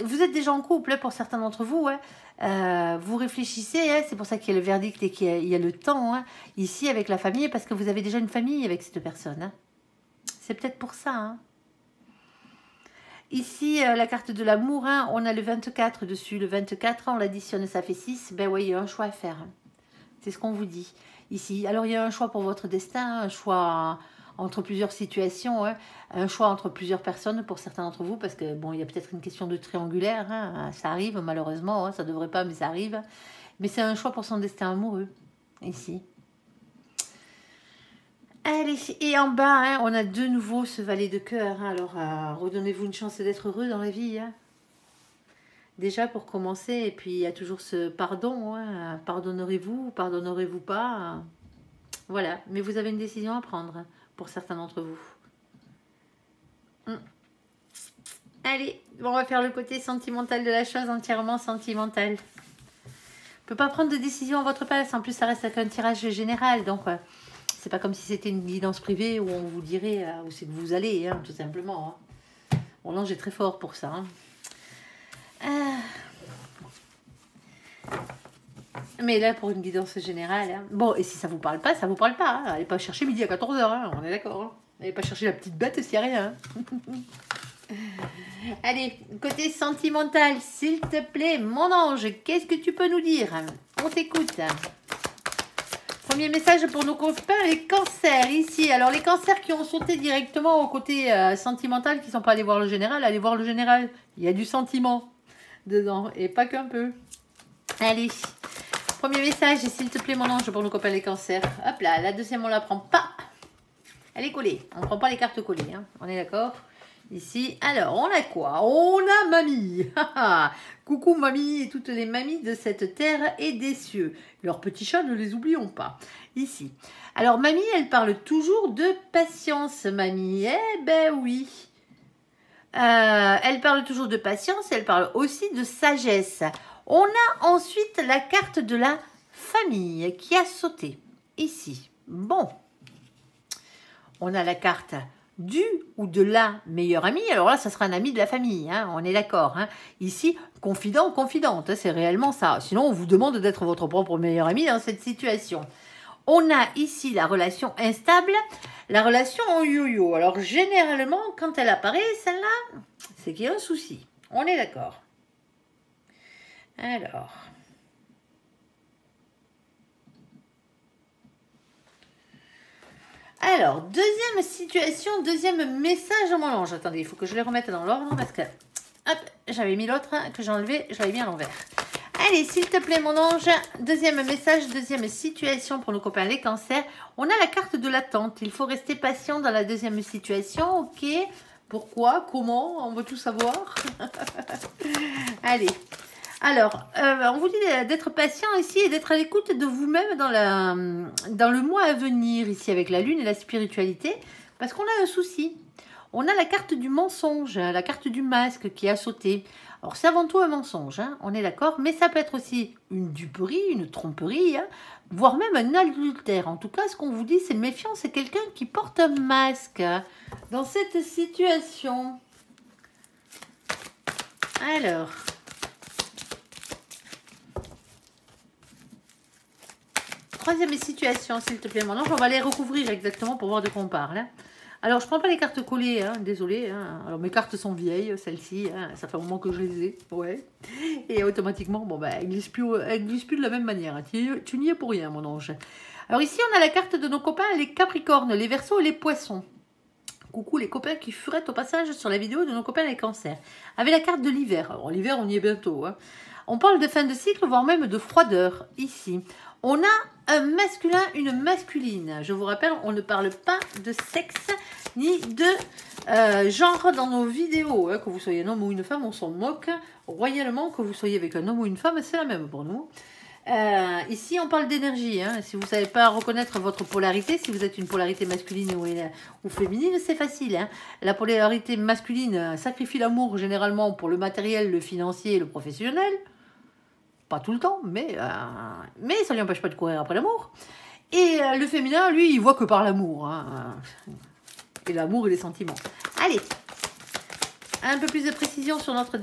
S1: Vous êtes déjà en couple, hein, pour certains d'entre vous, hein. Vous réfléchissez, hein, c'est pour ça qu'il y a le verdict et qu'il y a le temps, hein, ici avec la famille, parce que vous avez déjà une famille avec cette personne. Hein. C'est peut-être pour ça, hein. Ici, la carte de l'amour, hein, on a le 24 dessus. Le 24, on l'additionne, ça fait 6. Ben oui, il y a un choix à faire. C'est ce qu'on vous dit ici. Alors, il y a un choix pour votre destin, un choix entre plusieurs situations, hein, un choix entre plusieurs personnes pour certains d'entre vous, parce que, bon, il y a peut-être une question de triangulaire. Hein, ça arrive, malheureusement. Hein, ça ne devrait pas, mais ça arrive. Mais c'est un choix pour son destin amoureux, ici. Allez, et en bas, hein, on a de nouveau ce valet de cœur. Hein. Alors, redonnez-vous une chance d'être heureux dans la vie. Hein. Déjà pour commencer, et puis il y a toujours ce pardon. Hein. Pardonnerez-vous, pardonnerez-vous pas. Hein. Voilà, mais vous avez une décision à prendre hein, pour certains d'entre vous. Allez, on va faire le côté sentimental de la chose, entièrement sentimental. On ne peut pas prendre de décision à votre place. En plus, ça reste avec un tirage général, donc... c'est pas comme si c'était une guidance privée où on vous dirait où c'est que vous allez, hein, tout simplement. Hein. Bon, l'ange est très fort pour ça. Hein. Mais là, pour une guidance générale, hein. Bon, et si ça vous parle pas, ça vous parle pas. Hein. Allez pas chercher midi à 14 h, hein, on est d'accord. Hein. Allez pas chercher la petite bête s'il n'y a rien. Hein. Allez, côté sentimental, s'il te plaît, mon ange, qu'est-ce que tu peux nous dire? On t'écoute. Premier message pour nos copains, les cancers, ici. Alors, les cancers qui ont sauté directement au côté sentimental, qui ne sont pas allés voir le général, allez voir le général. Il y a du sentiment dedans, et pas qu'un peu. Allez, premier message, s'il te plaît, mon ange, pour nos copains, les cancers. Hop là, la deuxième, on ne la prend pas. Elle est collée. On ne prend pas les cartes collées, hein. On est d'accord? Ici, alors, on a quoi? On a mamie. Coucou mamie et toutes les mamies de cette terre et des cieux. Leurs petits chats, ne les oublions pas. Ici. Alors, mamie, elle parle toujours de patience, mamie. Eh ben oui. Elle parle toujours de patience et elle parle aussi de sagesse. On a ensuite la carte de la famille qui a sauté. Ici. Bon. On a la carte du ou de la meilleure amie. Alors là, ça sera un ami de la famille, hein, on est d'accord. Hein. Ici, confident, confidente, hein, c'est réellement ça. Sinon, on vous demande d'être votre propre meilleur ami dans cette situation. On a ici la relation instable, la relation en yo-yo. Alors, généralement, quand elle apparaît, celle-là, c'est qu'il y a un souci. On est d'accord. Alors... Alors, deuxième situation, deuxième message à mon ange. Attendez, il faut que je les remette dans l'ordre parce que, hop, j'avais mis l'autre que j'ai enlevé, je l'avais mis à l'envers. Allez, s'il te plaît, mon ange, deuxième message, deuxième situation pour nos copains les cancers. On a la carte de l'attente. Il faut rester patient dans la deuxième situation, ok? Pourquoi? Comment? On veut tout savoir. Allez. Alors, on vous dit d'être patient ici et d'être à l'écoute de vous-même dans le mois à venir, ici avec la lune et la spiritualité, parce qu'on a un souci. On a la carte du mensonge, la carte du masque qui a sauté. Alors, c'est avant tout un mensonge, hein, on est d'accord, mais ça peut être aussi une duperie, une tromperie, hein, voire même un adultère. En tout cas, ce qu'on vous dit, c'est méfiant, c'est quelqu'un qui porte un masque hein, dans cette situation. Alors... troisième situation, s'il te plaît, mon ange. On va les recouvrir exactement pour voir de quoi on parle. Hein. Alors, je ne prends pas les cartes collées, hein, désolé. Hein. Alors, mes cartes sont vieilles, celles-ci. Hein, ça fait un moment que je les ai. Ouais. Et automatiquement, bon, bah, elles glissent plus de la même manière. Hein. Tu n'y es pour rien, mon ange. Alors, ici, on a la carte de nos copains, les Capricornes, les Verseaux et les Poissons. Coucou les copains qui furettent au passage sur la vidéo de nos copains les Cancers. Avec la carte de l'hiver. Alors, l'hiver, on y est bientôt. Hein. On parle de fin de cycle, voire même de froideur, ici. On a un masculin, une masculine. Je vous rappelle, on ne parle pas de sexe ni de genre dans nos vidéos. Hein. Que vous soyez un homme ou une femme, on s'en moque royalement. Que vous soyez avec un homme ou une femme, c'est la même pour nous. Ici, on parle d'énergie. Hein. Si vous ne savez pas reconnaître votre polarité, si vous êtes une polarité masculine ou féminine, c'est facile. Hein. La polarité masculine sacrifie l'amour généralement pour le matériel, le financier et le professionnel. Pas tout le temps, mais ça ne lui empêche pas de courir après l'amour. Et le féminin, lui, il voit que par l'amour. Hein. Et l'amour et les sentiments. Allez, un peu plus de précision sur notre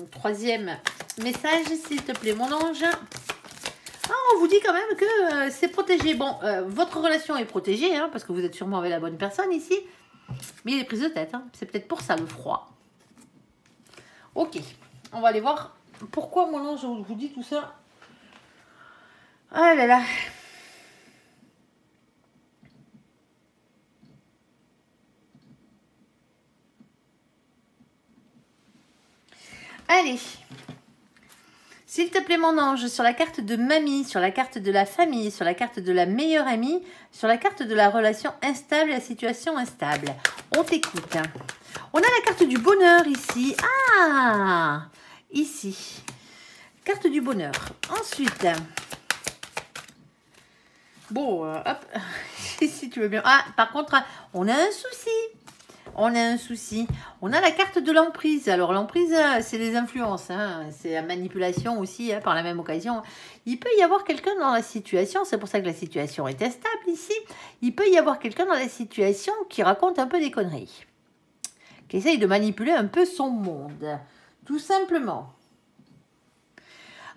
S1: troisième message, s'il te plaît, mon ange. Ah, on vous dit quand même que c'est protégé. Bon, votre relation est protégée, hein, parce que vous êtes sûrement avec la bonne personne ici. Mais il est prise de tête. Hein. C'est peut-être pour ça, le froid. Ok. On va aller voir pourquoi mon ange vous dit tout ça. Ah là là. Allez. S'il te plaît mon ange, sur la carte de mamie, sur la carte de la famille, sur la carte de la meilleure amie, sur la carte de la relation instable et la situation instable. On t'écoute. On a la carte du bonheur ici. Ah, ici. Carte du bonheur. Ensuite. Bon, hop. Si tu veux bien. Ah, par contre, on a un souci. On a un souci. On a la carte de l'emprise. Alors, l'emprise, c'est les influences. Hein. C'est la manipulation aussi, hein, par la même occasion. Il peut y avoir quelqu'un dans la situation. C'est pour ça que la situation est instable ici. Il peut y avoir quelqu'un dans la situation qui raconte un peu des conneries. Qui essaye de manipuler un peu son monde. Tout simplement.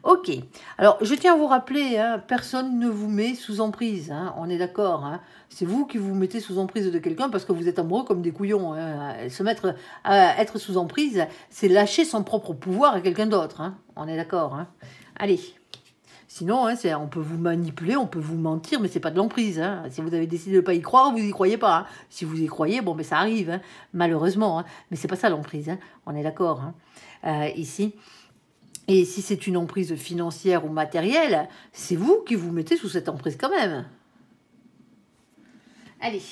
S1: Ok. Alors, je tiens à vous rappeler, hein, personne ne vous met sous emprise. Hein, on est d'accord. Hein. C'est vous qui vous mettez sous emprise de quelqu'un parce que vous êtes amoureux comme des couillons. Hein. Se mettre à être sous emprise, c'est lâcher son propre pouvoir à quelqu'un d'autre. Hein. On est d'accord. Hein. Allez. Sinon, hein, on peut vous manipuler, on peut vous mentir, mais c'est pas de l'emprise. Hein. Si vous avez décidé de ne pas y croire, vous n'y croyez pas. Hein. Si vous y croyez, bon, ben ça arrive, hein, malheureusement. Hein. Mais c'est pas ça l'emprise. Hein. On est d'accord. Hein. Ici. Et si c'est une emprise financière ou matérielle, c'est vous qui vous mettez sous cette emprise quand même. Allez.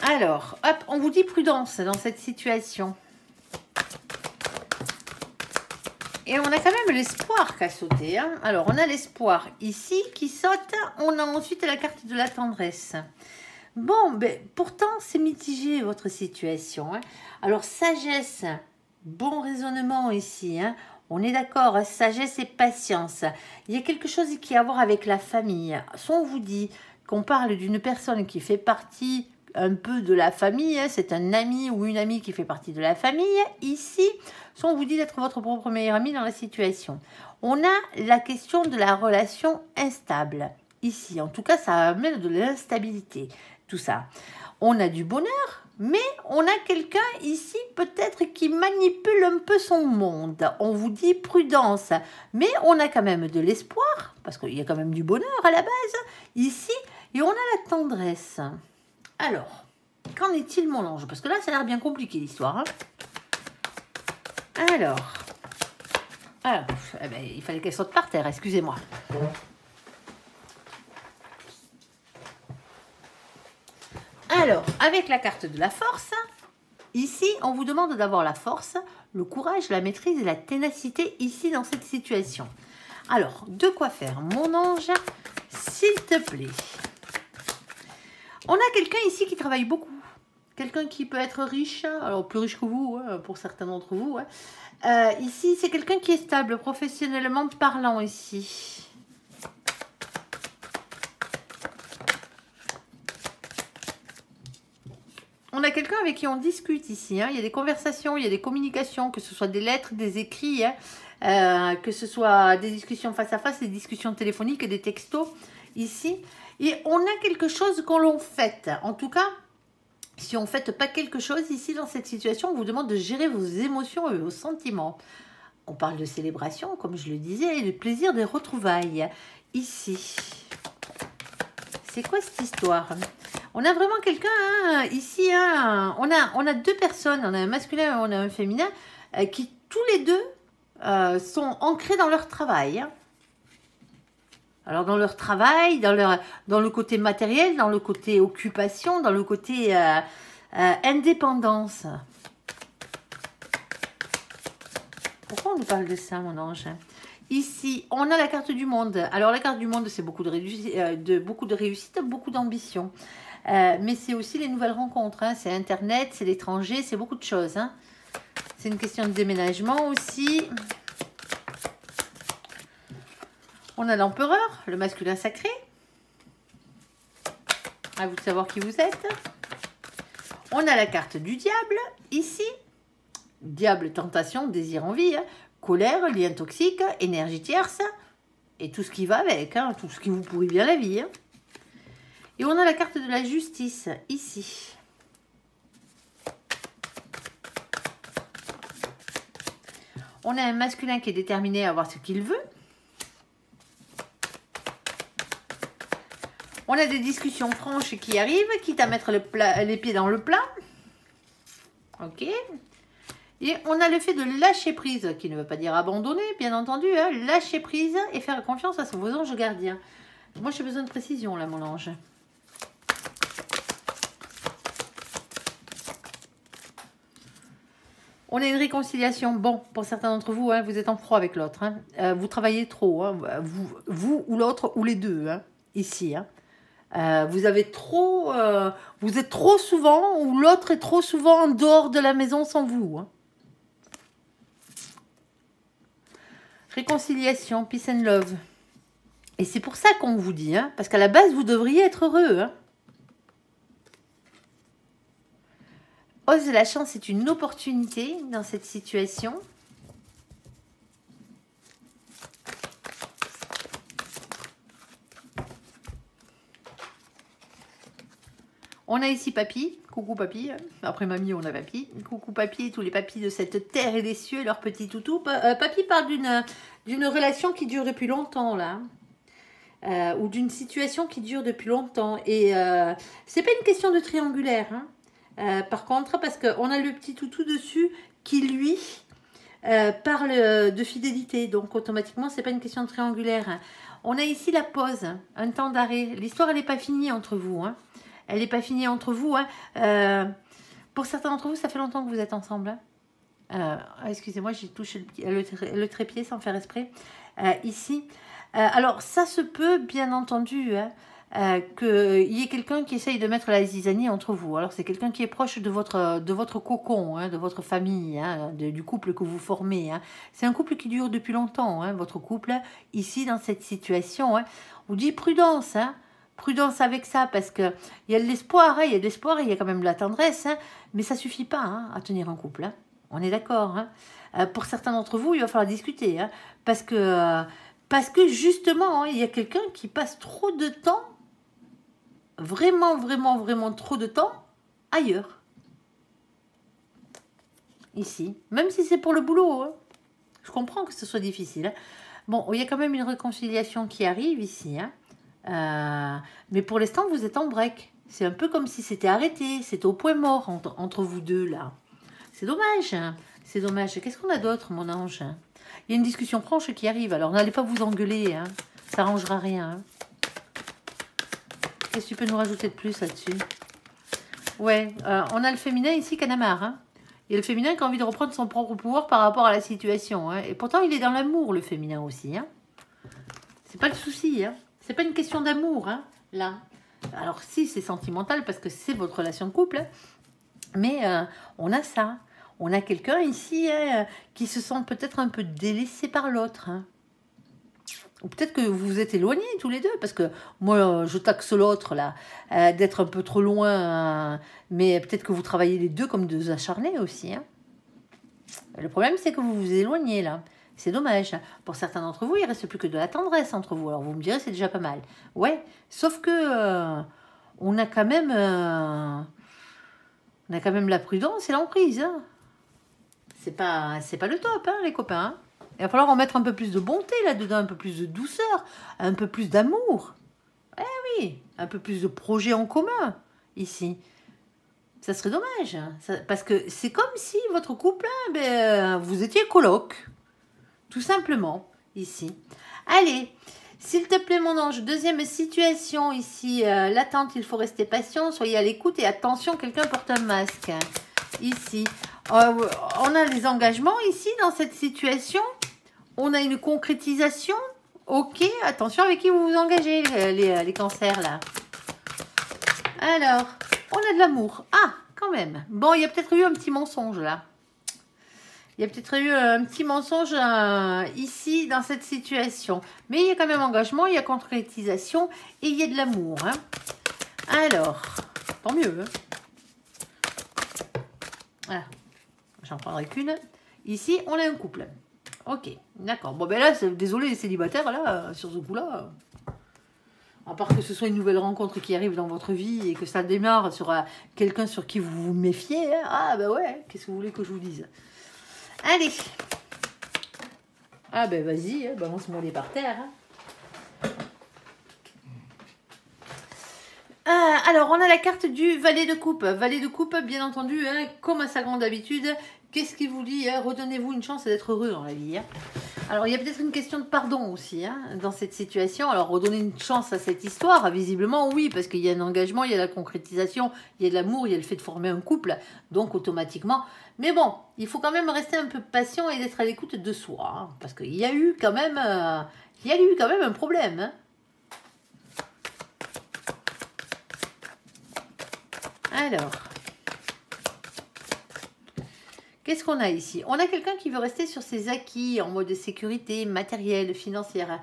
S1: Alors, hop, on vous dit prudence dans cette situation. Et on a quand même l'espoir qu'à sauter. Hein. Alors, on a l'espoir ici qui saute. On a ensuite la carte de la tendresse. Bon, ben, pourtant, c'est mitigé votre situation. Hein. Alors, sagesse, bon raisonnement ici. Hein. On est d'accord, sagesse et patience. Il y a quelque chose qui a à voir avec la famille. Soit on vous dit qu'on parle d'une personne qui fait partie un peu de la famille, hein, c'est un ami ou une amie qui fait partie de la famille, ici, soit on vous dit d'être votre propre meilleur ami dans la situation. On a la question de la relation instable, ici, en tout cas, ça amène de l'instabilité, tout ça. On a du bonheur, mais on a quelqu'un ici, peut-être, qui manipule un peu son monde. On vous dit prudence, mais on a quand même de l'espoir, parce qu'il y a quand même du bonheur à la base, ici, et on a la tendresse. Alors, qu'en est-il, mon ange? Parce que là, ça a l'air bien compliqué, l'histoire. Hein. Alors, eh ben, il fallait qu'elle saute par terre, excusez-moi. Alors, avec la carte de la force, ici, on vous demande d'avoir la force, le courage, la maîtrise et la ténacité ici dans cette situation. Alors, de quoi faire, mon ange, s'il te plaît? On a quelqu'un ici qui travaille beaucoup. Quelqu'un qui peut être riche, alors plus riche que vous, hein, pour certains d'entre vous. Hein. Ici, c'est quelqu'un qui est stable, professionnellement parlant ici. On a quelqu'un avec qui on discute ici. Hein. Il y a des conversations, il y a des communications, que ce soit des lettres, des écrits, hein, que ce soit des discussions face à face, des discussions téléphoniques, des textos ici. Et on a quelque chose qu'on l'on fait. En tout cas, si on ne fait pas quelque chose ici dans cette situation, on vous demande de gérer vos émotions et vos sentiments. On parle de célébration, comme je le disais, et le plaisir des retrouvailles. Ici, c'est quoi cette histoire? On a vraiment quelqu'un, hein, ici, hein, on a deux personnes, on a un masculin et on a un féminin, qui tous les deux sont ancrés dans leur travail. Hein. Alors dans leur travail, dans le côté matériel, dans le côté occupation, dans le côté indépendance. Pourquoi on nous parle de ça, mon ange? Ici, on a la carte du monde. Alors la carte du monde, c'est beaucoup de réussite, beaucoup d'ambition. Mais c'est aussi les nouvelles rencontres. Hein. C'est Internet, c'est l'étranger, c'est beaucoup de choses. Hein. C'est une question de déménagement aussi. On a l'empereur, le masculin sacré. À vous de savoir qui vous êtes. On a la carte du diable, ici. Diable, tentation, désir, envie, hein. Colère, lien toxique, énergie tierce, et tout ce qui va avec, hein, tout ce qui vous pourrit bien la vie. Hein. Et on a la carte de la justice, ici. On a un masculin qui est déterminé à avoir ce qu'il veut. On a des discussions franches qui arrivent, quitte à mettre les pieds dans le plat. Ok. Et on a le fait de lâcher prise, qui ne veut pas dire abandonner, bien entendu. Hein, lâcher prise et faire confiance à vos anges gardiens. Moi, j'ai besoin de précision, là, mon ange. On a une réconciliation. Bon, pour certains d'entre vous, hein, vous êtes en froid avec l'autre. Hein. Vous travaillez trop. Hein, vous ou l'autre, ou les deux, hein, ici. Hein. Vous êtes trop souvent, ou l'autre est trop souvent en dehors de la maison sans vous. Hein. Réconciliation, peace and love. Et c'est pour ça qu'on vous dit, hein, parce qu'à la base, vous devriez être heureux. Hein. Ose de la chance est une opportunité dans cette situation. On a ici papy, coucou papy, après mamie on a papy, coucou papy, tous les papys de cette terre et des cieux, leurs petits toutous. Papy parle d'une relation qui dure depuis longtemps là, ou d'une situation qui dure depuis longtemps. Et c'est pas une question de triangulaire, hein. Par contre, parce qu'on a le petit toutou dessus qui lui parle de fidélité, donc automatiquement c'est pas une question de triangulaire. Hein. On a ici la pause, un temps d'arrêt. L'histoire elle n'est pas finie entre vous, hein. Elle n'est pas finie entre vous. Hein. Pour certains d'entre vous, ça fait longtemps que vous êtes ensemble. Hein. Excusez-moi, j'ai touché le trépied sans faire exprès. Ici. Alors, ça se peut, bien entendu, hein, qu'il y ait quelqu'un qui essaye de mettre la zizanie entre vous. Alors, c'est quelqu'un qui est proche de votre cocon, hein, de votre famille, hein, du couple que vous formez. Hein. C'est un couple qui dure depuis longtemps, hein, votre couple. Ici, dans cette situation, hein, on dit prudence, hein. Prudence avec ça, parce qu'il y a de l'espoir, hein, il y a de l'espoir, il y a quand même de la tendresse, hein, mais ça ne suffit pas hein, à tenir un couple. Hein. On est d'accord. Hein. Pour certains d'entre vous, il va falloir discuter, hein, parce que justement, hein, il y a quelqu'un qui passe trop de temps, vraiment, vraiment, vraiment trop de temps ailleurs. Ici. Même si c'est pour le boulot. Hein. Je comprends que ce soit difficile. Hein. Bon, il y a quand même une réconciliation qui arrive ici, hein. Mais pour l'instant, vous êtes en break. C'est un peu comme si c'était arrêté. C'était au point mort entre vous deux, là. C'est dommage. Hein. C'est dommage. Qu'est-ce qu'on a d'autre, mon ange? Il y a une discussion franche qui arrive. Alors, n'allez pas vous engueuler. Hein. Ça n'arrangera rien. Hein. Qu'est-ce que tu peux nous rajouter de plus là-dessus? Ouais, on a le féminin ici, Canamar. Hein. Il y a le féminin qui a envie de reprendre son propre pouvoir par rapport à la situation. Hein. Et pourtant, il est dans l'amour, le féminin aussi. Hein. C'est pas le souci, hein. C'est pas une question d'amour, hein, là. Alors, si, c'est sentimental parce que c'est votre relation de couple. Hein. Mais on a ça. On a quelqu'un ici hein, qui se sent peut-être un peu délaissé par l'autre. Hein. Ou peut-être que vous vous êtes éloignés tous les deux. Parce que moi, je taxe l'autre, là, d'être un peu trop loin. Hein, mais peut-être que vous travaillez les deux comme deux acharnés aussi. Hein. Le problème, c'est que vous vous éloignez, là. C'est dommage. Pour certains d'entre vous, il ne reste plus que de la tendresse entre vous. Alors, vous me direz, c'est déjà pas mal. Ouais, sauf que on a quand même la prudence et l'emprise. Hein. C'est pas le top, hein, les copains. Hein. Il va falloir en mettre un peu plus de bonté là-dedans, un peu plus de douceur, un peu plus d'amour. Eh oui, un peu plus de projets en commun. ici. Ça serait dommage, hein. Parce que c'est comme si votre couple, vous étiez coloc. Tout simplement, ici. Allez, s'il te plaît, mon ange, deuxième situation ici. L'attente, il faut rester patient, soyez à l'écoute et attention, quelqu'un porte un masque. Ici. On a les engagements ici, dans cette situation. On a une concrétisation. Ok, attention avec qui vous vous engagez, les cancers, là. Alors, on a de l'amour. Ah, quand même. Bon, il y a peut-être eu un petit mensonge, là. Il y a peut-être eu un petit mensonge ici, dans cette situation. Mais il y a quand même engagement, il y a concrétisation et il y a de l'amour. Hein. Alors, tant mieux. Hein. Voilà. J'en prendrai qu'une. Ici, on a un couple. Ok, d'accord. Bon, ben là, désolé les célibataires, là, sur ce coup-là. À part que ce soit une nouvelle rencontre qui arrive dans votre vie et que ça démarre sur quelqu'un sur qui vous vous méfiez. Hein. Ah, ben ouais, qu'est-ce que vous voulez que je vous dise? Allez. Ah ben vas-y, hein, balance-moi les par terre. Hein. Alors, on a la carte du valet de coupe. Valet de coupe, bien entendu, hein, comme à sa grande habitude. Qu'est-ce qu'il vous dit hein? Redonnez-vous une chance d'être heureux dans la vie. Hein. Alors, il y a peut-être une question de pardon aussi hein, dans cette situation. Alors, redonner une chance à cette histoire, visiblement, oui, parce qu'il y a un engagement, il y a la concrétisation, il y a de l'amour, il y a le fait de former un couple. Donc, automatiquement... Mais bon, il faut quand même rester un peu patient et d'être à l'écoute de soi. Hein, parce qu'il y a eu quand même, un problème. Hein. Alors, qu'est-ce qu'on a ici? On a quelqu'un qui veut rester sur ses acquis en mode sécurité matérielle, financière.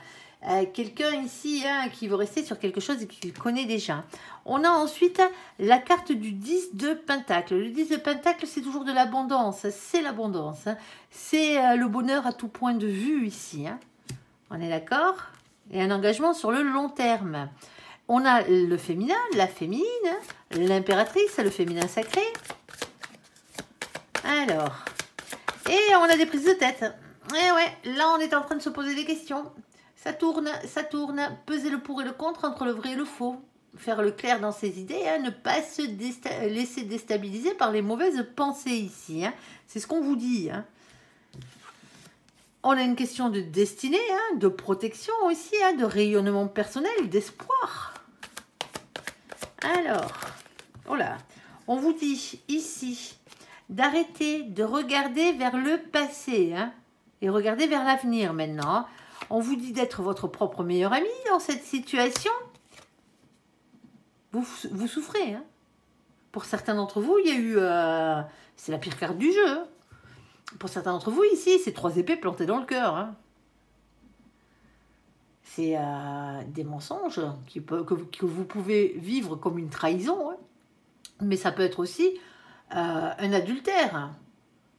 S1: Quelqu'un ici hein, qui veut rester sur quelque chose qu'il connaît déjà. On a ensuite la carte du 10 de Pentacle. Le 10 de Pentacle, c'est toujours de l'abondance. C'est l'abondance. Hein. C'est le bonheur à tout point de vue ici. Hein. On est d'accord? Et un engagement sur le long terme. On a le féminin, la féminine, l'impératrice, le féminin sacré. Alors, et on a des prises de tête. Et ouais, là on est en train de se poser des questions. Ça tourne, peser le pour et le contre entre le vrai et le faux. Faire le clair dans ses idées, hein, ne pas se laisser déstabiliser par les mauvaises pensées ici. Hein. C'est ce qu'on vous dit. Hein. On a une question de destinée, hein, de protection aussi, hein, de rayonnement personnel, d'espoir. Alors, voilà, on vous dit ici d'arrêter de regarder vers le passé hein, et regarder vers l'avenir maintenant. Hein. On vous dit d'être votre propre meilleur ami dans cette situation. Vous souffrez. Hein. Pour certains d'entre vous, il y a eu... c'est la pire carte du jeu. Hein. Pour certains d'entre vous, ici, c'est 3 épées plantées dans le cœur. Hein. C'est des mensonges que vous pouvez vivre comme une trahison. Hein. Mais ça peut être aussi un adultère. Hein.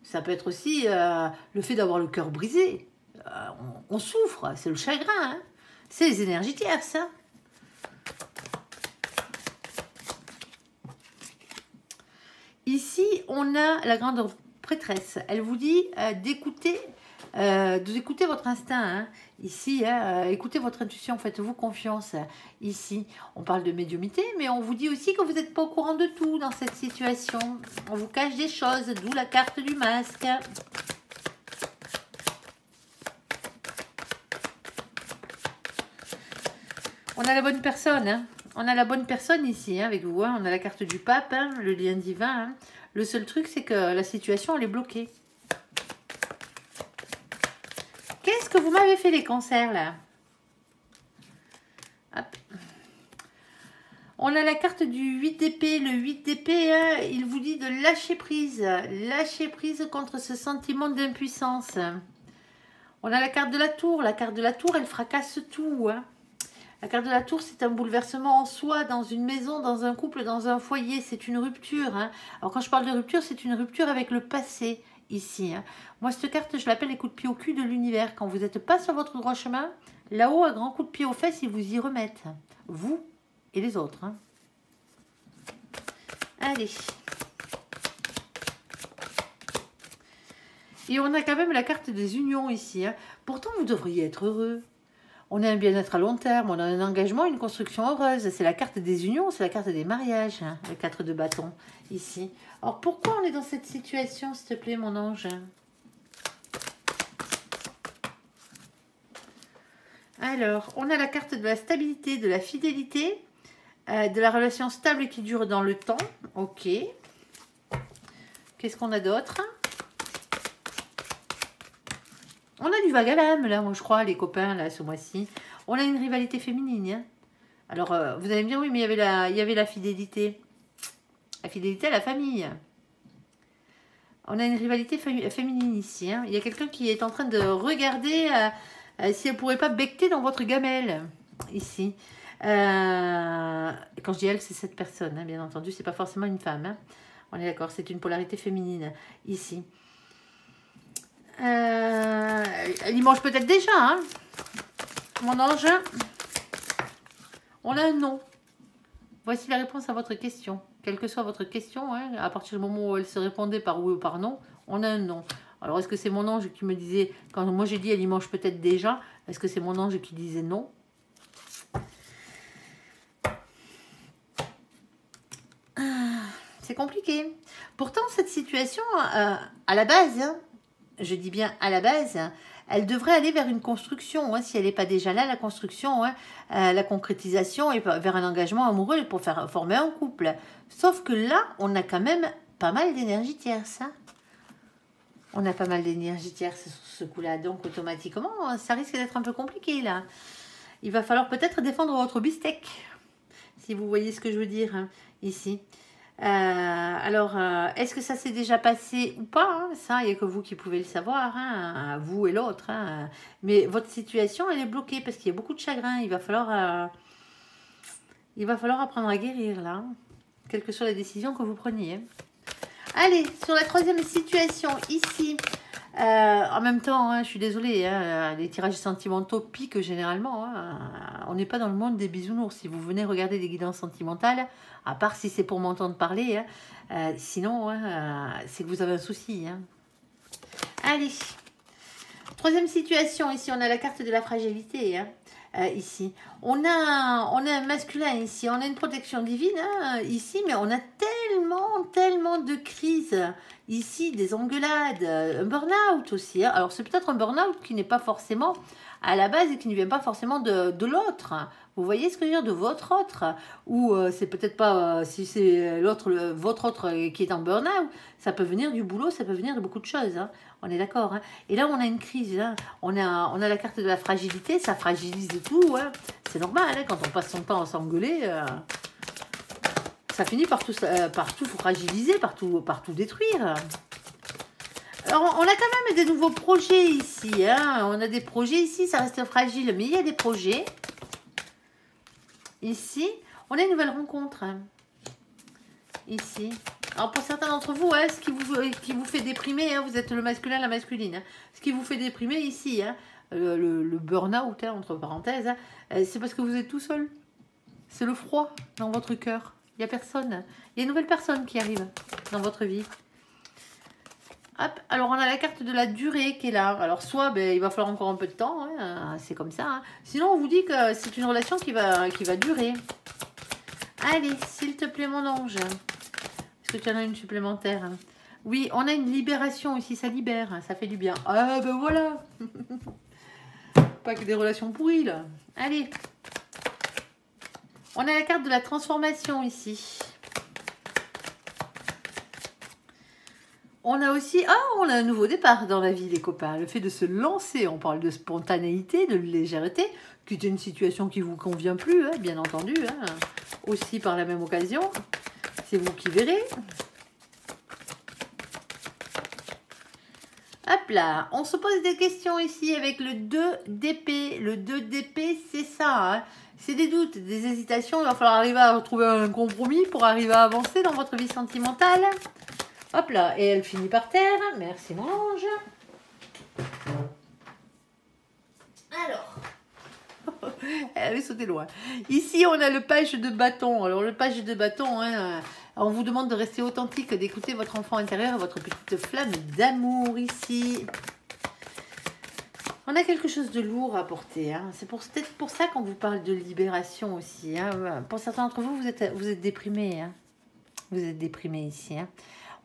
S1: Ça peut être aussi le fait d'avoir le cœur brisé. On souffre, c'est le chagrin. Hein. C'est les énergies tierces. Hein. Ici, on a la grande prêtresse. Elle vous dit d'écouter votre instinct. Hein. Ici, écoutez votre intuition, faites-vous confiance. Ici, on parle de médiumnité, mais on vous dit aussi que vous n'êtes pas au courant de tout dans cette situation. On vous cache des choses, d'où la carte du masque. On a la bonne personne. Hein. On a la bonne personne ici hein, avec vous. Hein. On a la carte du pape, hein, le lien divin. Hein. Le seul truc, c'est que la situation, elle est bloquée. Qu'est-ce que vous m'avez fait les cancers, là? Hop. On a la carte du 8 d'épée. Le 8 d'épée, hein, il vous dit de lâcher prise. Lâcher prise contre ce sentiment d'impuissance. On a la carte de la tour. La carte de la tour, elle fracasse tout. Hein. La carte de la tour, c'est un bouleversement en soi, dans une maison, dans un couple, dans un foyer. C'est une rupture. Hein. Alors, quand je parle de rupture, c'est une rupture avec le passé, ici. Hein. Moi, cette carte, je l'appelle les coups de pied au cul de l'univers. Quand vous n'êtes pas sur votre droit chemin, là-haut, un grand coup de pied aux fesses, ils vous y remettent. Vous et les autres. Hein. Allez. Et on a quand même la carte des unions ici. Hein. Pourtant, vous devriez être heureux. On a un bien-être à long terme, on a un engagement, une construction heureuse. C'est la carte des unions, c'est la carte des mariages, hein, le 4 de bâton, ici. Alors, pourquoi on est dans cette situation, s'il te plaît, mon ange? Alors, on a la carte de la stabilité, de la fidélité, de la relation stable qui dure dans le temps. Ok. Qu'est-ce qu'on a d'autre? On a du vague à l'âme, là, moi, je crois, les copains, là, ce mois-ci. On a une rivalité féminine. Hein. Alors, vous allez me dire, oui, mais il y avait la fidélité. La fidélité à la famille. On a une rivalité féminine ici. Hein. Il y a quelqu'un qui est en train de regarder si elle ne pourrait pas becter dans votre gamelle. Ici. Quand je dis elle, c'est cette personne, hein, bien entendu. C'est pas forcément une femme. Hein. On est d'accord, c'est une polarité féminine. Ici. Elle y mange peut-être déjà. Hein. Mon ange. On a un non. Voici la réponse à votre question. Quelle que soit votre question, hein, à partir du moment où elle se répondait par oui ou par non, on a un non. Alors, est-ce que c'est mon ange qui me disait, quand moi j'ai dit elle y mange peut-être déjà, est-ce que c'est mon ange qui disait non? C'est compliqué. Pourtant, cette situation, à la base, hein, je dis bien à la base, elle devrait aller vers une construction, hein, si elle n'est pas déjà là, la construction, hein, la concrétisation et vers un engagement amoureux pour former un couple. Sauf que là, on a quand même pas mal d'énergie tierce. Hein. On a pas mal d'énergie tierce sur ce coup-là, donc automatiquement, ça risque d'être un peu compliqué là. Il va falloir peut-être défendre votre bistec, si vous voyez ce que je veux dire, hein, ici. Alors, est-ce que ça s'est déjà passé ou pas hein? Ça, il n'y a que vous qui pouvez le savoir, hein, vous et l'autre. Hein. Mais votre situation, elle est bloquée parce qu'il y a beaucoup de chagrin. Il va falloir apprendre à guérir, là. Hein, quelle que soit la décision que vous preniez. Hein. Allez, sur la troisième situation, ici. En même temps, hein, je suis désolée, hein, les tirages sentimentaux piquent généralement. Hein, on n'est pas dans le monde des bisounours. Si vous venez regarder des guidances sentimentales, à part si c'est pour m'entendre parler, hein, sinon, hein, c'est que vous avez un souci. Hein. Allez, troisième situation, ici on a la carte de la fragilité. Hein. Ici, on a un masculin ici, on a une protection divine hein, ici, mais on a tellement de crises ici, des engueulades, un burn-out aussi. Hein. Alors c'est peut-être un burn-out qui n'est pas forcément à la base et qui ne vient pas forcément de l'autre. Vous voyez ce que je veux dire, de votre autre, ou c'est peut-être pas si c'est votre autre qui est en burn-out, ça peut venir du boulot, ça peut venir de beaucoup de choses. Hein. On est d'accord. Hein. Et là, on a une crise. Hein. On a la carte de la fragilité, ça fragilise tout. Hein. C'est normal, hein, quand on passe son temps à s'engueuler, ça finit par tout fragiliser, par tout détruire. Alors, on a quand même des nouveaux projets ici. Hein. On a des projets ici, ça reste fragile, mais il y a des projets. Ici, on a une nouvelle rencontre. Hein. Ici. Alors, pour certains d'entre vous, hein, ce qui vous fait déprimer, hein, vous êtes le masculin, la masculine. Hein, ce qui vous fait déprimer ici, hein, le burn-out, hein, entre parenthèses, hein, c'est parce que vous êtes tout seul. C'est le froid dans votre cœur. Il n'y a personne. Il y a une nouvelle personne qui arrive dans votre vie. Hop, alors on a la carte de la durée qui est là. Alors soit ben, il va falloir encore un peu de temps, hein, c'est comme ça. Hein. Sinon on vous dit que c'est une relation qui va durer. Allez, s'il te plaît mon ange. Est-ce que tu en as une supplémentaire? Hein? Oui, on a une libération ici, ça libère, hein, ça fait du bien. Ah ben voilà. Pas que des relations pourries là. Allez. On a la carte de la transformation ici. On a aussi, on a un nouveau départ dans la vie, les copains. Le fait de se lancer, on parle de spontanéité, de légèreté, qui est une situation qui ne vous convient plus, hein, bien entendu. Hein. Aussi par la même occasion, c'est vous qui verrez. Hop là, on se pose des questions ici avec le 2 d'épée. Le 2 d'épée, c'est ça. Hein. C'est des doutes, des hésitations. Il va falloir arriver à trouver un compromis pour arriver à avancer dans votre vie sentimentale. Hop là, et elle finit par terre. Merci mon ange. Alors, elle avait sauté loin. Ici, on a le page de bâton. Alors, le page de bâton, hein, on vous demande de rester authentique, d'écouter votre enfant intérieur et votre petite flamme d'amour ici. On a quelque chose de lourd à porter. Hein. C'est peut-être pour ça qu'on vous parle de libération aussi. Hein. Pour certains d'entre vous, vous êtes déprimés. Hein. Vous êtes déprimés ici. Hein.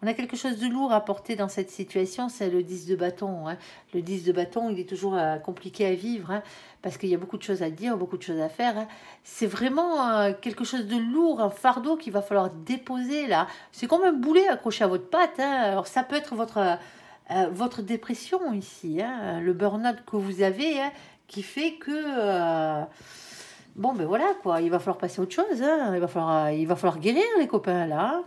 S1: On a quelque chose de lourd à porter dans cette situation, c'est le 10 de bâton. Hein. Le 10 de bâton, il est toujours compliqué à vivre, hein, parce qu'il y a beaucoup de choses à dire, beaucoup de choses à faire. Hein. C'est vraiment quelque chose de lourd, un fardeau qu'il va falloir déposer là. C'est comme un boulet accroché à votre patte. Hein. Alors ça peut être votre dépression ici, hein, le burn-out que vous avez, hein, qui fait que... bon, ben voilà, quoi, il va falloir passer à autre chose. Hein. Il va falloir guérir, les copains, là. Hein.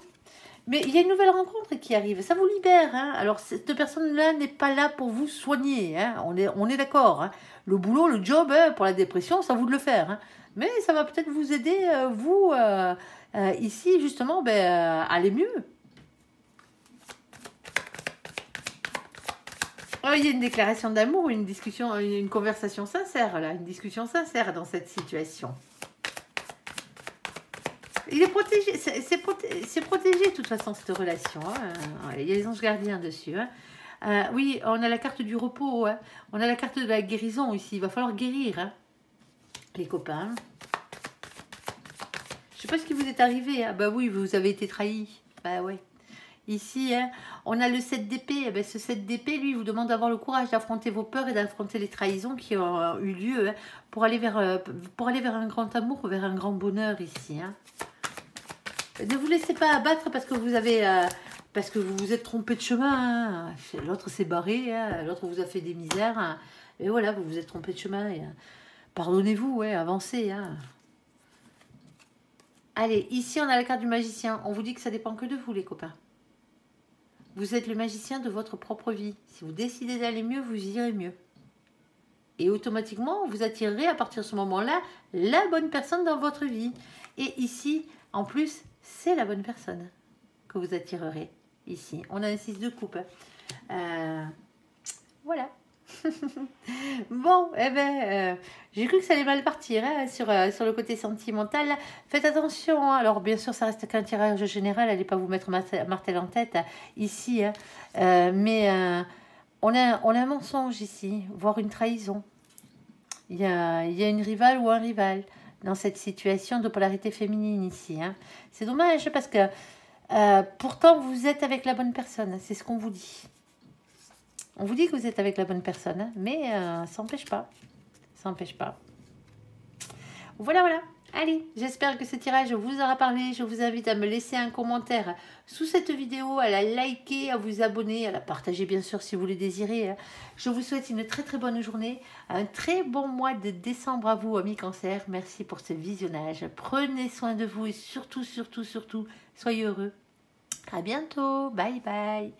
S1: Mais il y a une nouvelle rencontre qui arrive, ça vous libère. Hein. Alors, cette personne-là n'est pas là pour vous soigner, hein. On est d'accord. Hein. Le boulot, le job, hein, pour la dépression, c'est à vous de le faire. Hein. Mais ça va peut-être vous aider, vous, ici, justement, à aller mieux. Oh, il y a une déclaration d'amour, une discussion, une conversation sincère, là, une discussion sincère dans cette situation. Il est protégé, c'est protégé de toute façon cette relation. Hein. Il y a les anges gardiens dessus. Hein. Oui, on a la carte du repos. Hein. On a la carte de la guérison ici. Il va falloir guérir, hein, les copains. Je ne sais pas ce qui vous est arrivé. Hein. Bah oui, vous avez été trahi. Bah ouais. Ici, hein, on a le 7 d'épée. Eh ben, ce 7 d'épée, lui, vous demande d'avoir le courage d'affronter vos peurs et d'affronter les trahisons qui ont eu lieu, hein, pour aller vers un grand amour, vers un grand bonheur ici. Hein. Ne vous laissez pas abattre parce que vous vous êtes trompé de chemin. Hein. L'autre s'est barré, hein. L'autre vous a fait des misères. Hein. Et voilà, vous vous êtes trompé de chemin. Et, pardonnez-vous, ouais, avancez. Hein. Allez, ici on a la carte du magicien. On vous dit que ça dépend que de vous, les copains. Vous êtes le magicien de votre propre vie. Si vous décidez d'aller mieux, vous irez mieux. Et automatiquement, vous attirerez à partir de ce moment-là la bonne personne dans votre vie. Et ici, en plus, c'est la bonne personne que vous attirerez ici. On a un 6 de coupe. Voilà. Bon, eh ben, j'ai cru que ça allait mal partir, hein, sur le côté sentimental. Faites attention. Hein. Alors, bien sûr, ça reste qu'un tirage général. Allez pas vous mettre martel en tête ici. Hein. Mais on a un mensonge ici, voire une trahison. Il y a une rivale ou un rival dans cette situation de polarité féminine ici. Hein. C'est dommage parce que pourtant vous êtes avec la bonne personne, c'est ce qu'on vous dit. On vous dit que vous êtes avec la bonne personne, hein, mais ça n'empêche pas. Ça n'empêche pas. Voilà, voilà. Allez, j'espère que ce tirage vous aura parlé. Je vous invite à me laisser un commentaire sous cette vidéo, à la liker, à vous abonner, à la partager bien sûr si vous le désirez. Je vous souhaite une très très bonne journée, un très bon mois de décembre à vous, amis Cancer. Merci pour ce visionnage. Prenez soin de vous et surtout, surtout, surtout, soyez heureux. À bientôt. Bye bye.